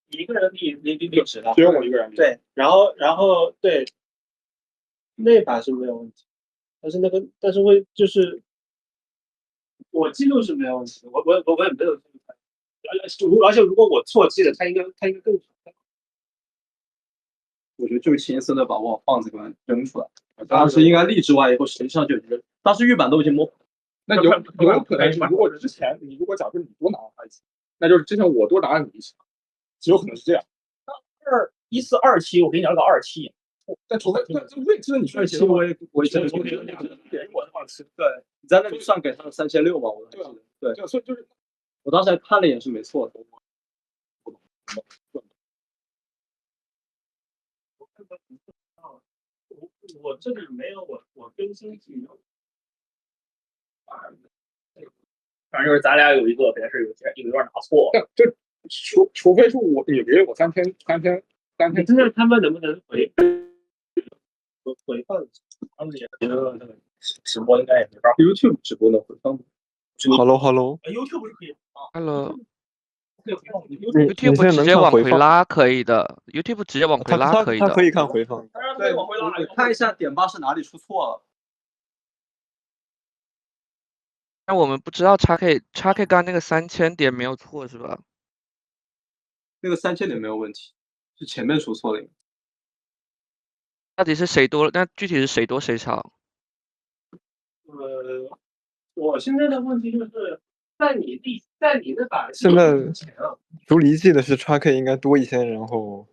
你一个人立直的，只有我一个人。对，然后对，那把是没有问题，但是会就是我记录是没有问题的，我也没有记录看，而且如果我错记了，他应该更好。我觉得就是青色的把我放这边扔出来，当时应该立之外以后，实际上就已经，当时玉板都已经摸。那有可能是，如果之前你如果假设你多拿了他一次，那就是之前我多拿了你一次，只有可能是这样。1427，我给你拿了个27。但除非这位置你说27，我真的给了我的话是，对，你在那里算给他3600嘛，我还记得。对，所以就是我当时还看了一眼是没错的。我这里没有我更新技能，反正就是咱俩有一个别是有点拿错，就除非是你给我3天，真的他们能不能回放？他们也觉得直播应该也没法 YouTube 直播能回放吗 Hello， ，YouTube 是可以啊。 Hello，YouTube 可以回放你现在直接能看回放？往回拉可以的，YouTube 直接往回拉可以的。他可以看回放。当然可以往回拉，你看一下点吧是哪里出错了。但我们不知道XK 刚那个3000点没有错是吧？那个3000点没有问题，是前面出错了。到底是谁多？那具体是谁多谁少？我现在的问题就是在你那把现在之前啊，读离记的是 XK 应该多1000，然后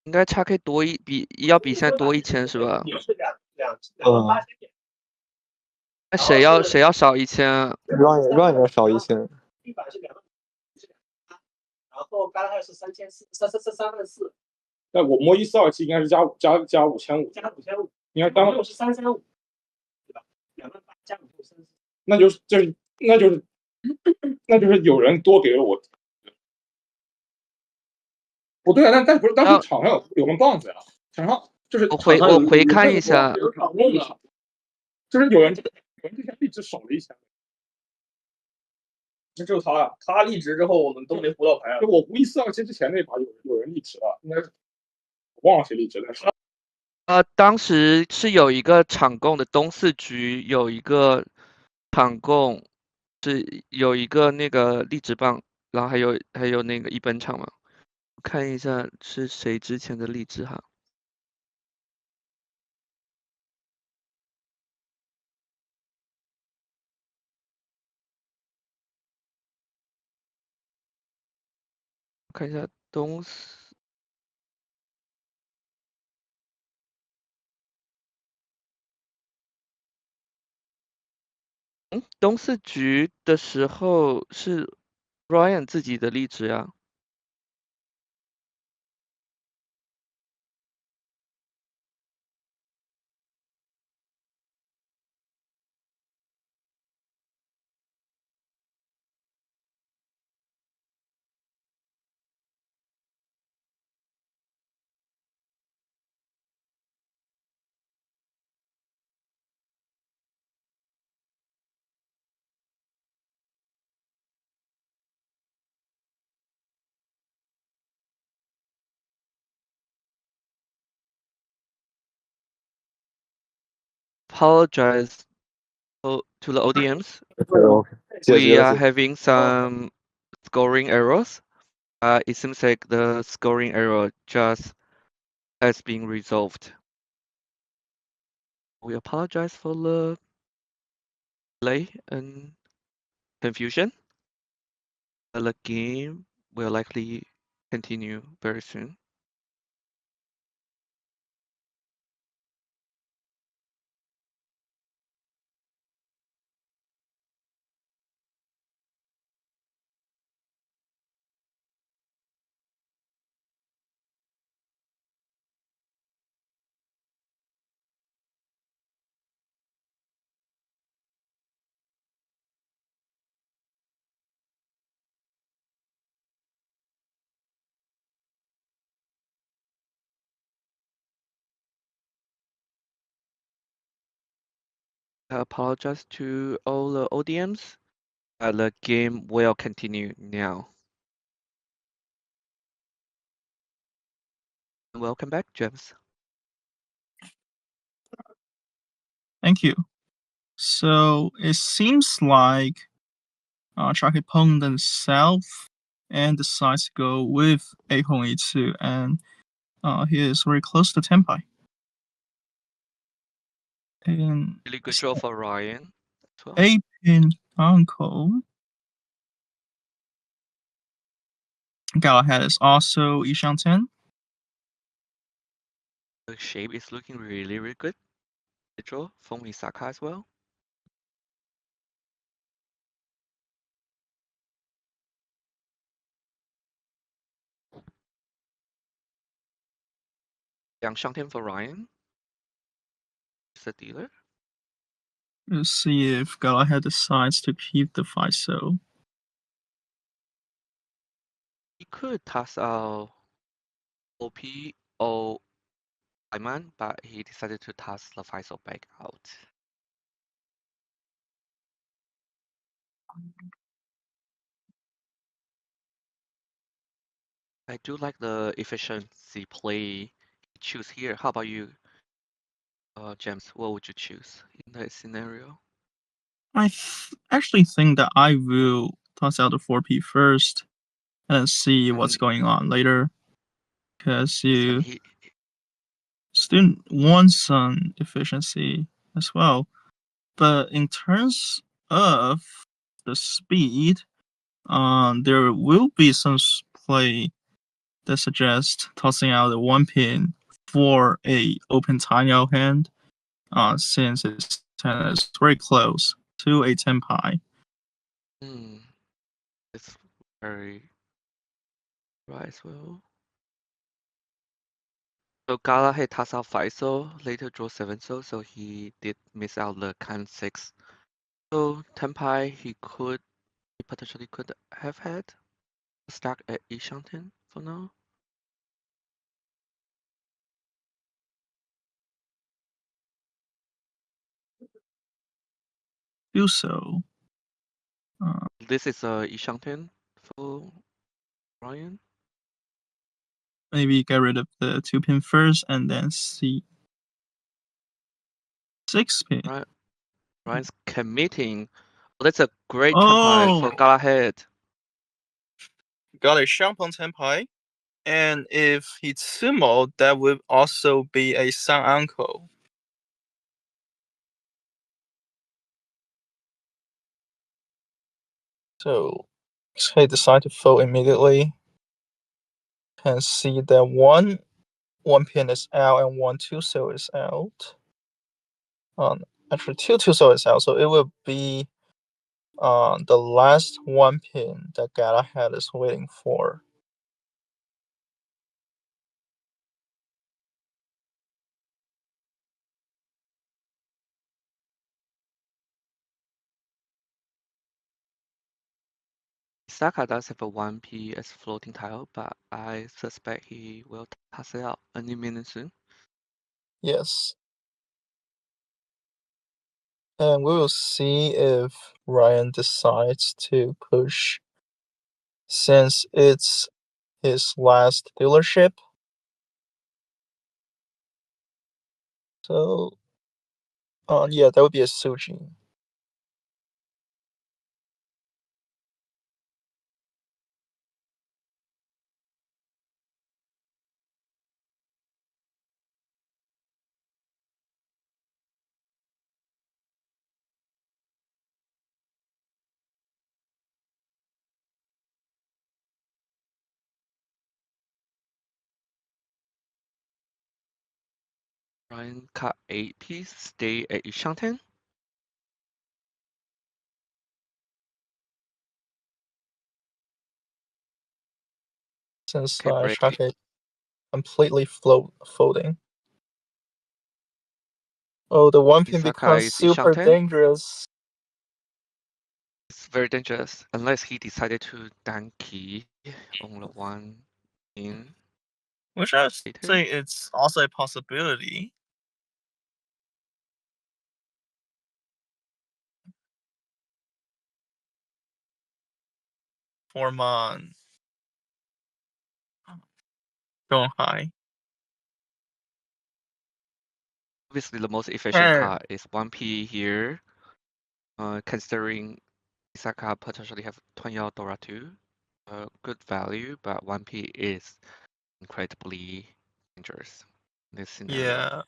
应该XK 要比现在多1000是吧？你是28000点，那谁要少1000？ Run 要少1000。地板是2万，然后Galahad是34000，3万4，那我摸1427应该是加5500，加5500，应该刚是335，对吧？28000加5500，那就是有人多给了我。不对啊，但不是当时场上有个棒子呀，场上就是我回看一下，有场控的，就是有人之前一直守了1000。那就是他呀，他立直之后我们都没胡到牌啊。就我胡1427之前那把有人立直了，应该是我忘了谁立直了。当时是有一个场控的东4局有一个场控是有一个那个立直棒，然后还有那个一本场嘛，我看一下是谁之前的立直哈。看一下东4局的时候是 Ryan 自己的立直呀。Apologize to the audience. We are having some scoring errors. It seems like the scoring error just has been resolved. We apologize for the delay and confusion. The game will likely continue very soon. I apologize to all the audience. The game will continue now. Welcome back, James. Thank you. So it seems like Chucky Pong himself and decides to go with A Hong A2, and he is very close to Tenpai. And Really good draw for Ryan. as well. A pin uncle. Galahad is also Yishen 10. The shape is looking really, really good. The draw from Misaka as well. Yang Shangtian for Ryan. Is the dealer. Let's see if Galahad decides to keep the 5-so. He could toss out OP or man, but he decided to toss the Faisal back out. I do like the efficiency play he choose here. How about you, James? What would you choose in that scenario? I actually think that I will toss out the 4p first and see what's And, going on later. Because and you he still want some efficiency as well. But in terms of the speed, there will be some play that suggests tossing out the 1 pin for a open tiny out hand, since its hand is very close to a 10 pi. it's very right as well. So Galahad toss out Faisal, later draw 7 so he did miss out the can 6. So Tenpai he potentially could have had a stack at Yishen for now. Do so. This is a Yishen for Ryan. Maybe get rid of the 2 pin first and then see 6 pin. Right. Ryan's committing. Oh, that's a great Oh! Tenpai for Galahad. Got a Shampoo 10 pi. And if it's sumo, that would also be a Sun uncle. So he decided to fold immediately. Can see that one pin is out and 1 2-so is out. Actually 2 2-so is out, so it will be the last 1 pin that Galahad is waiting for. Misaka does have a 1p as floating tile, but I suspect he will toss it out any minute soon. Yes. And we will see if Ryan decides to push, since it's his last dealership. So, yeah, that would be a Suji. Ryan cut 8 piece, stay at Yishen. Since Okay, break. Shaka completely folding. Oh, the 1 pin Misaka becomes is super Yishen. dangerous. It's very dangerous unless he decided to Danki on the 1 in. Which I later. say it's also a possibility. For Mon going high. Obviously, the most efficient card is 1p here. Considering Misaka potentially have 20 Dora too. Good value, but 1p is incredibly dangerous in this scenario. Yeah.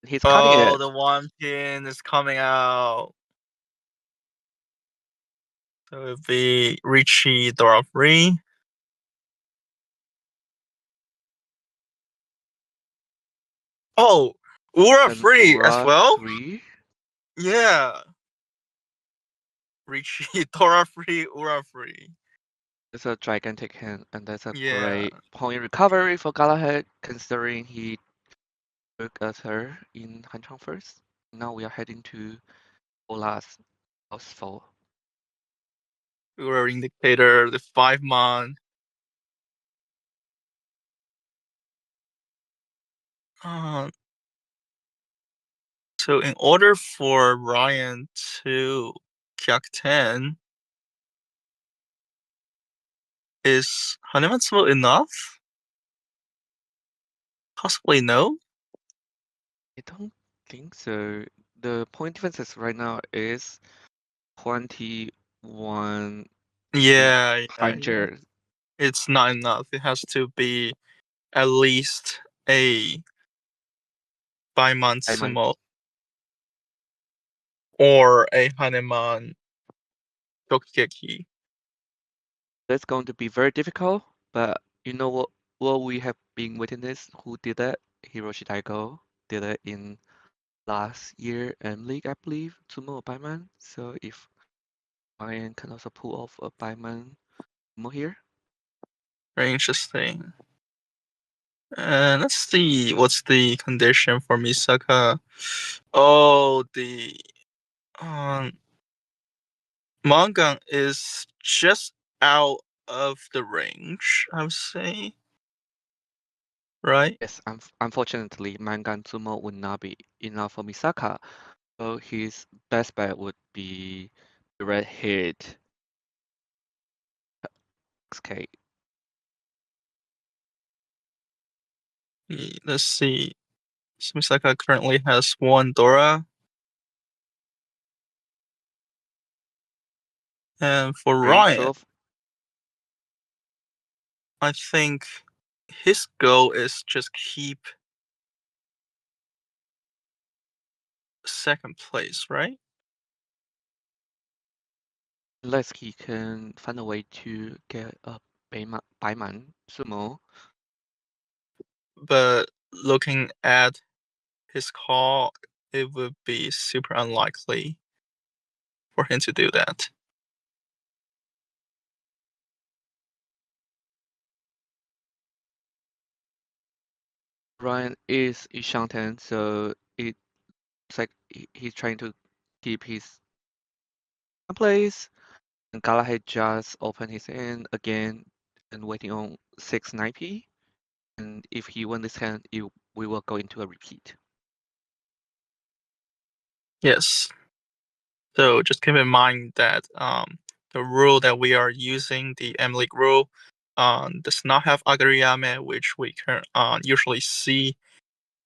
He's cutting it. Oh, the 1 pin is coming out. So it would be Riichi Dora free. Oh, Ura And free as Ura well? 3. Yeah. Riichi Dora free, Ura free. It's a gigantic hand, and that's a Yeah. great point recovery for Galahad, considering he took at her in Hanchang first. Now we are heading to Ola's house for Ura indicator, the 5 mon. So in order for Ryan to Kyak 10, is Hanematsumo enough? Possibly no. I don't think so. The point differences right now is 21 Yeah. hundred. It's not enough. It has to be at least a Baiman Baiman. Sumo or a Haneman Shokigeki. That's going to be very difficult, but you know what we have been witness who did that? Hiroshi Daigo did it in last year League, I believe, Sumo or Baiman. So if Ryan can also pull off a Baiman Sumo here. Very interesting. And let's see what's the condition for Misaka. Oh, the Mangan is just out of the range, I would say. Right? Yes, unfortunately, Mangan Sumo would not be enough for Misaka. So his best bet would be the red hit XK. Let's see. So Misaka currently has one Dora. And for Great. Ryan, I think his goal is just keep second place, right? Unless he can find a way to get a Baiman Sumo. But looking at his call, it would be super unlikely for him to do that. Ryan is Yishen, so it's like he's trying to keep his place. And Galahad just opened his hand again and waiting on 690. And if he won this hand, we will go into a repeat. Yes. So just keep in mind that the rule that we are using, the M League rule, does not have Agariame, which we can usually see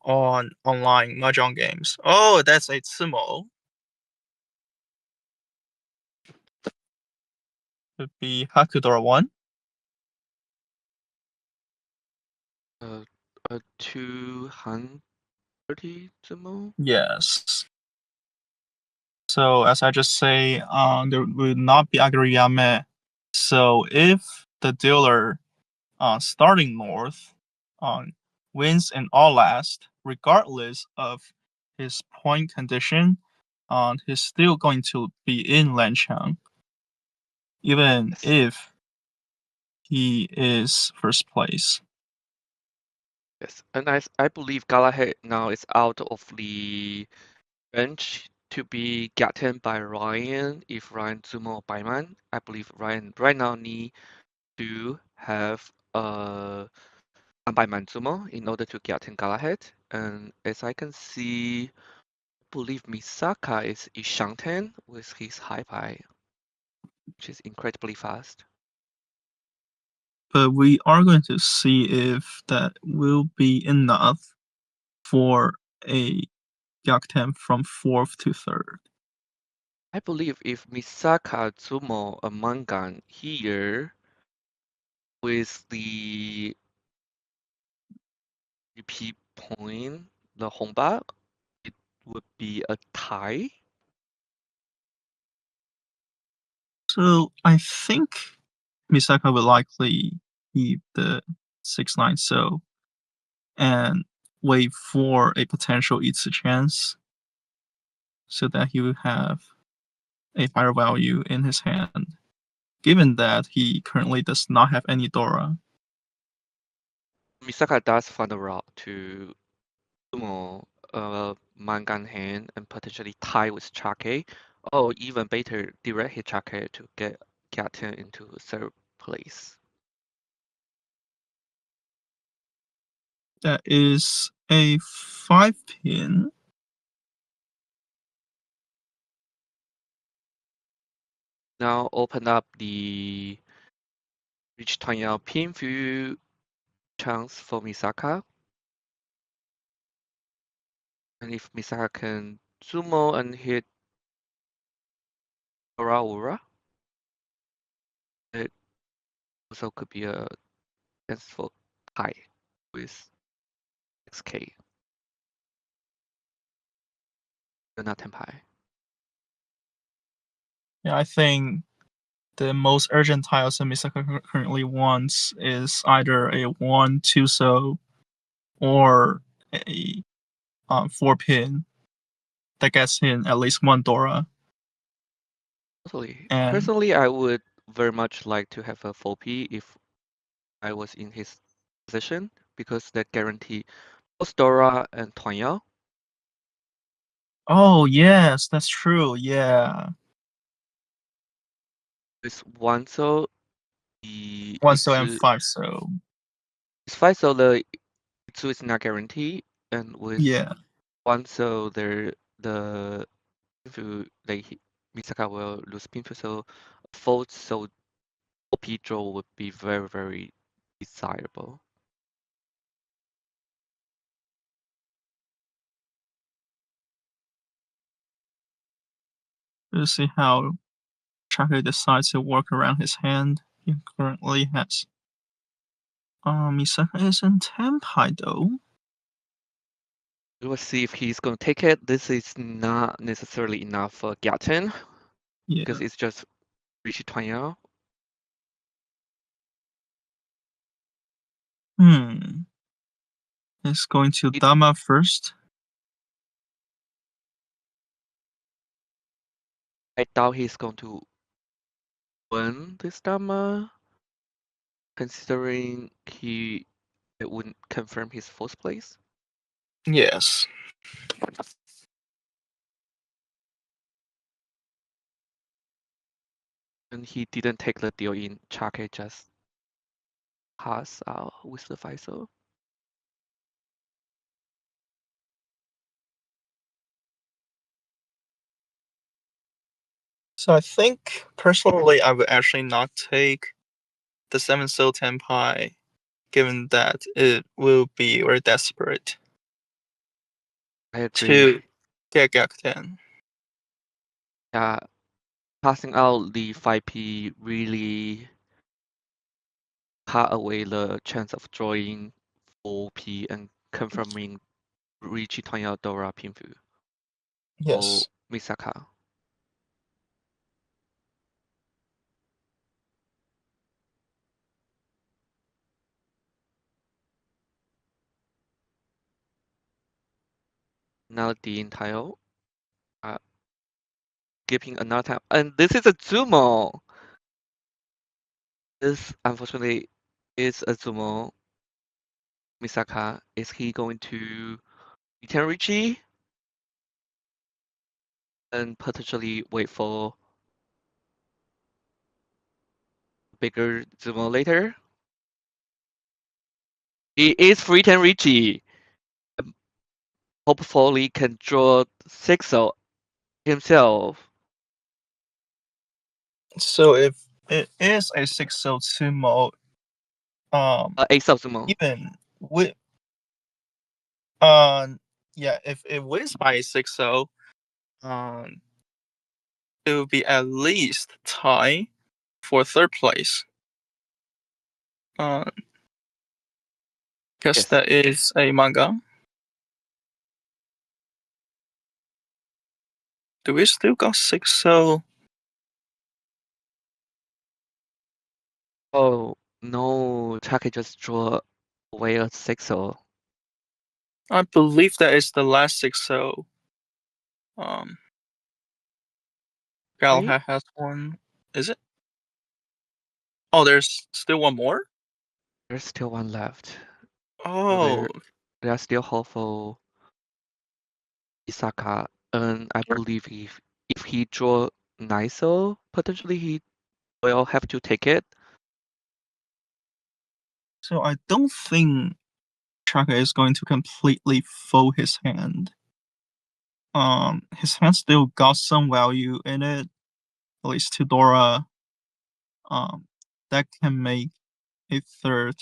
on online mahjong games. Oh, that's a Tsumo. Would be Hakudora 1. A 230 Zumo? Yes. So as I just say, there will not be Agariame. So if the dealer starting north wins in all last, regardless of his point condition, he's still going to be in Lanchang, even Yes. if he is first place. Yes, and I believe Galahad now is out of the bench to be gotten by Ryan if Ryan Zumo Baiman. I believe Ryan right now need to have a Baiman Zumo in order to get in Galahad. And as I can see, I believe Misaka is Ishanten with his high pie, which is incredibly fast. But we are going to see if that will be enough for a Yakten from fourth to third. I believe if Misaka Zumo a Mangan here with the repeat point, the Hongba, it would be a tie. So I think Misaka will likely keep the 6-9 so and wait for a potential Itsu chance so that he will have a higher value in his hand, given that he currently does not have any Dora. Misaka does find a route to Sumo Mangan hand and potentially tie with Chake, or even better direct hit Chake to get him into third place. That is a 5-pin. Now open up the Riichi Tanya pin view chance for Misaka. And if Misaka can sumo and hit Ura, it also could be a chance for tie with 6K. But not Tenpai. Yeah, I think the most urgent tiles that Misaka currently wants is either a 1-2 so or a 4-pin that gets in at least one Dora. Totally. And Personally, I would very much like to have a 4P if I was in his position, because that guarantee both Dora and Tuanyao. oh yes, that's true. Yeah, With one so the 1 so and Itsu 5 so. is 5 so the Itsu is not guaranteed, and with Yeah, one so the Pinfu Misaka will lose Pinfu, so 4 so OP draw would be very, very desirable. we'll see how Chake decides to work around his hand. He currently has. Misaka is in Tenpai though. We'll see if he's going to take it. This is not necessarily enough for Gyaten, Yeah. because it's just Riichi Tuanyao. It's going to Dama first. I doubt he's going to win this Dama, considering it wouldn't confirm his fourth place. Yes. And he didn't take the deal in. Chake just pass out with the 5 so. So I think personally I would actually not take the 7 so Tenpai, given that it will be very desperate I agree. to get Gakuten. Yeah, passing out the 5P really cut away the chance of drawing 4P and confirming Riichi Tuanyao Dora Pinfu or Yes. Misaka. Now the entire giving another time, and this is a Zumo. This unfortunately is a Zumo. Misaka, is he going to return Riichi and potentially wait for bigger Zumo later? He is free to Riichi. Hopefully can draw 6 himself. So if it is a 6 so Sumo, 8 Zumo. even with yeah, if it wins by a 6 so, it will be at least tie for third place. Guess Yes. that is a manga. Do we still got 6 so? Oh no, Chake just draw away a 6 I believe that is the last 6 so. Galahad has one. Is it? Oh, there's still one more? There's still one left. Oh, They are still hopeful Misaka, and I believe if he draw 9 potentially he will have to take it. so I don't think Chaka is going to completely fold his hand. His hand still got some value in it, at least to Dora. That can make a third.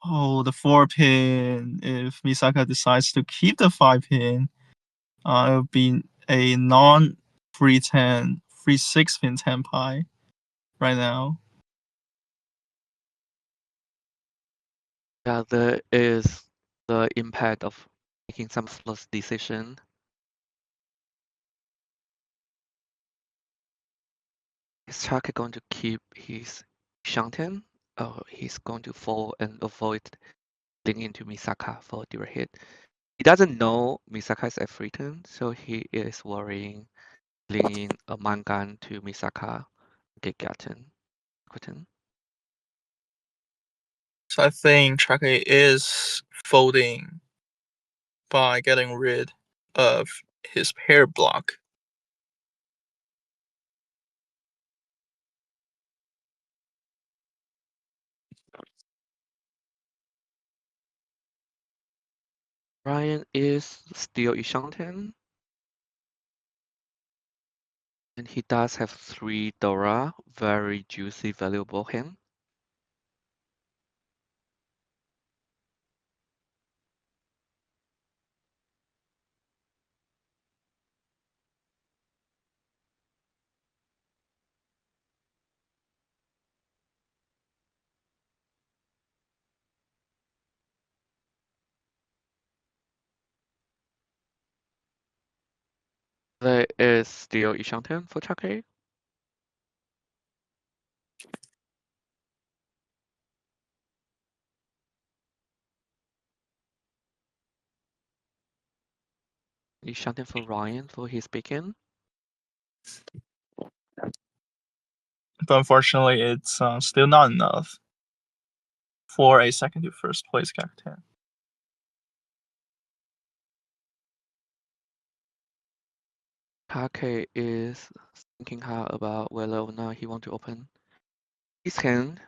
Oh, the 4-pin. If Misaka decides to keep the 5-pin, it would be a non-free 10, free 6-pin tenpai right now. Yeah, there is the impact of making some flawless decision. Is Chaka going to keep his Shanten? Or he's going to fall and avoid leaning into Misaka for direct hit? He doesn't know Misaka is at free turn, so he is worrying leaning a mangan to Misaka get gotten. So I think Chaka is folding by getting rid of his pair block. Ryan is still Ishanten. And he does have 3 Dora, very juicy, valuable hand. There is still Ishanten for Chake. Ishanten for Ryan for his begin. But unfortunately, it's still not enough for a second to first place captain. Chake is thinking hard about whether or not he want to open his hand.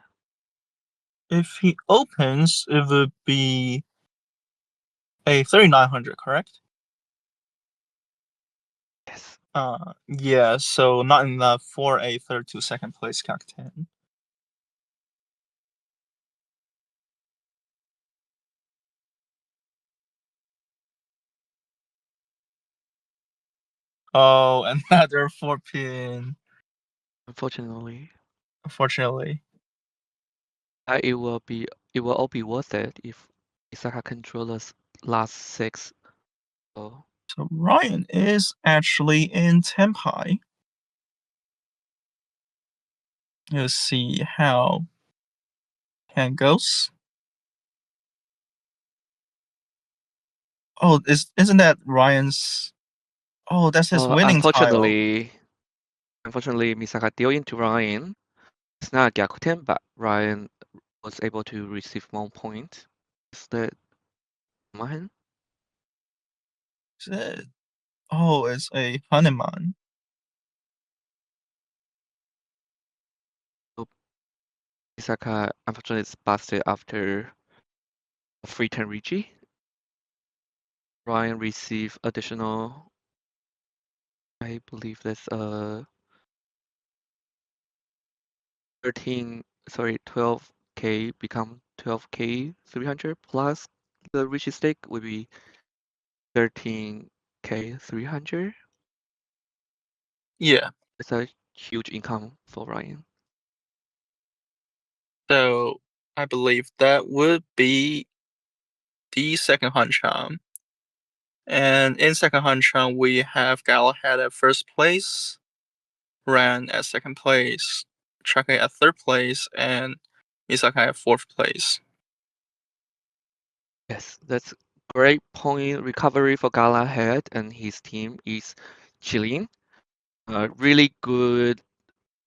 If he opens, it would be a 3900, correct? Yes. Yeah, so not enough for a third to second place captain. Oh, another 4-pin. Unfortunately, Unfortunately. it will all be worth it if Misaka control the last 6. So So Ryan is actually in Tenpai. Let's see how hand goes. Oh, isn't that Ryan's? Oh, that's his winning tile. unfortunately, Misaka deal into Ryan. It's not Gyakuten, but Ryan was able to receive more points. Is that mine? Is it? Oh, it's a Hanuman. Misaka unfortunately is busted after a free turn Riichi. Ryan received additional, I believe that's 12k become 12k 300 plus the Riichi stake would be 13k 300. Yeah. It's a huge income for Ryan. So I believe that would be the second Hancham. And in second Hancham, we have Galahad at first place, Ran at second place, Chaka at third place, and Misaka at fourth place. Yes, that's great point recovery for Galahad, and his team is Qilin. Really good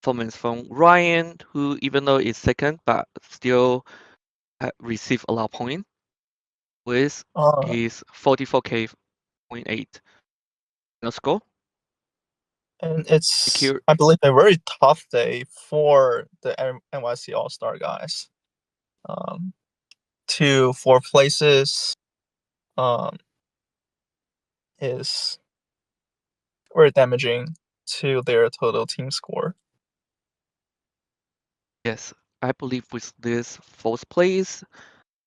performance from Ryan, who even though is second, but still received a lot of points with his 44k point 8. Let's go. And it's, Secure. I believe, a very tough day for the NYC All-Star guys. to 4 places is very damaging to their total team score. Yes, I believe with this 4th place,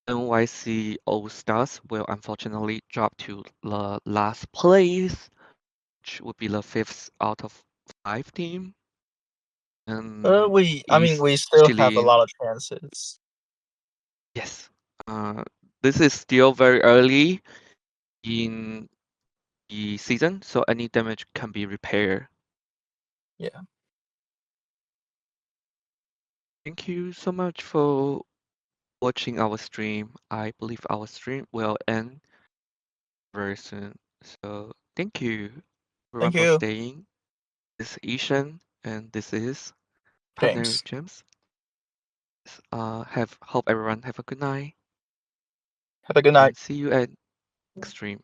NYC All Stars will unfortunately drop to the last place, which would be the 5th out of 5 team. And We still have a Qilin, lot of chances. yes, this is still very early in the season, so any damage can be repaired. Yeah. Thank you so much for watching our stream. I believe our stream will end very soon. So thank you everyone Thank for you, staying. This is Yishen and this is partner James. James. Hope everyone have a good night Have a good night. and see you at next stream.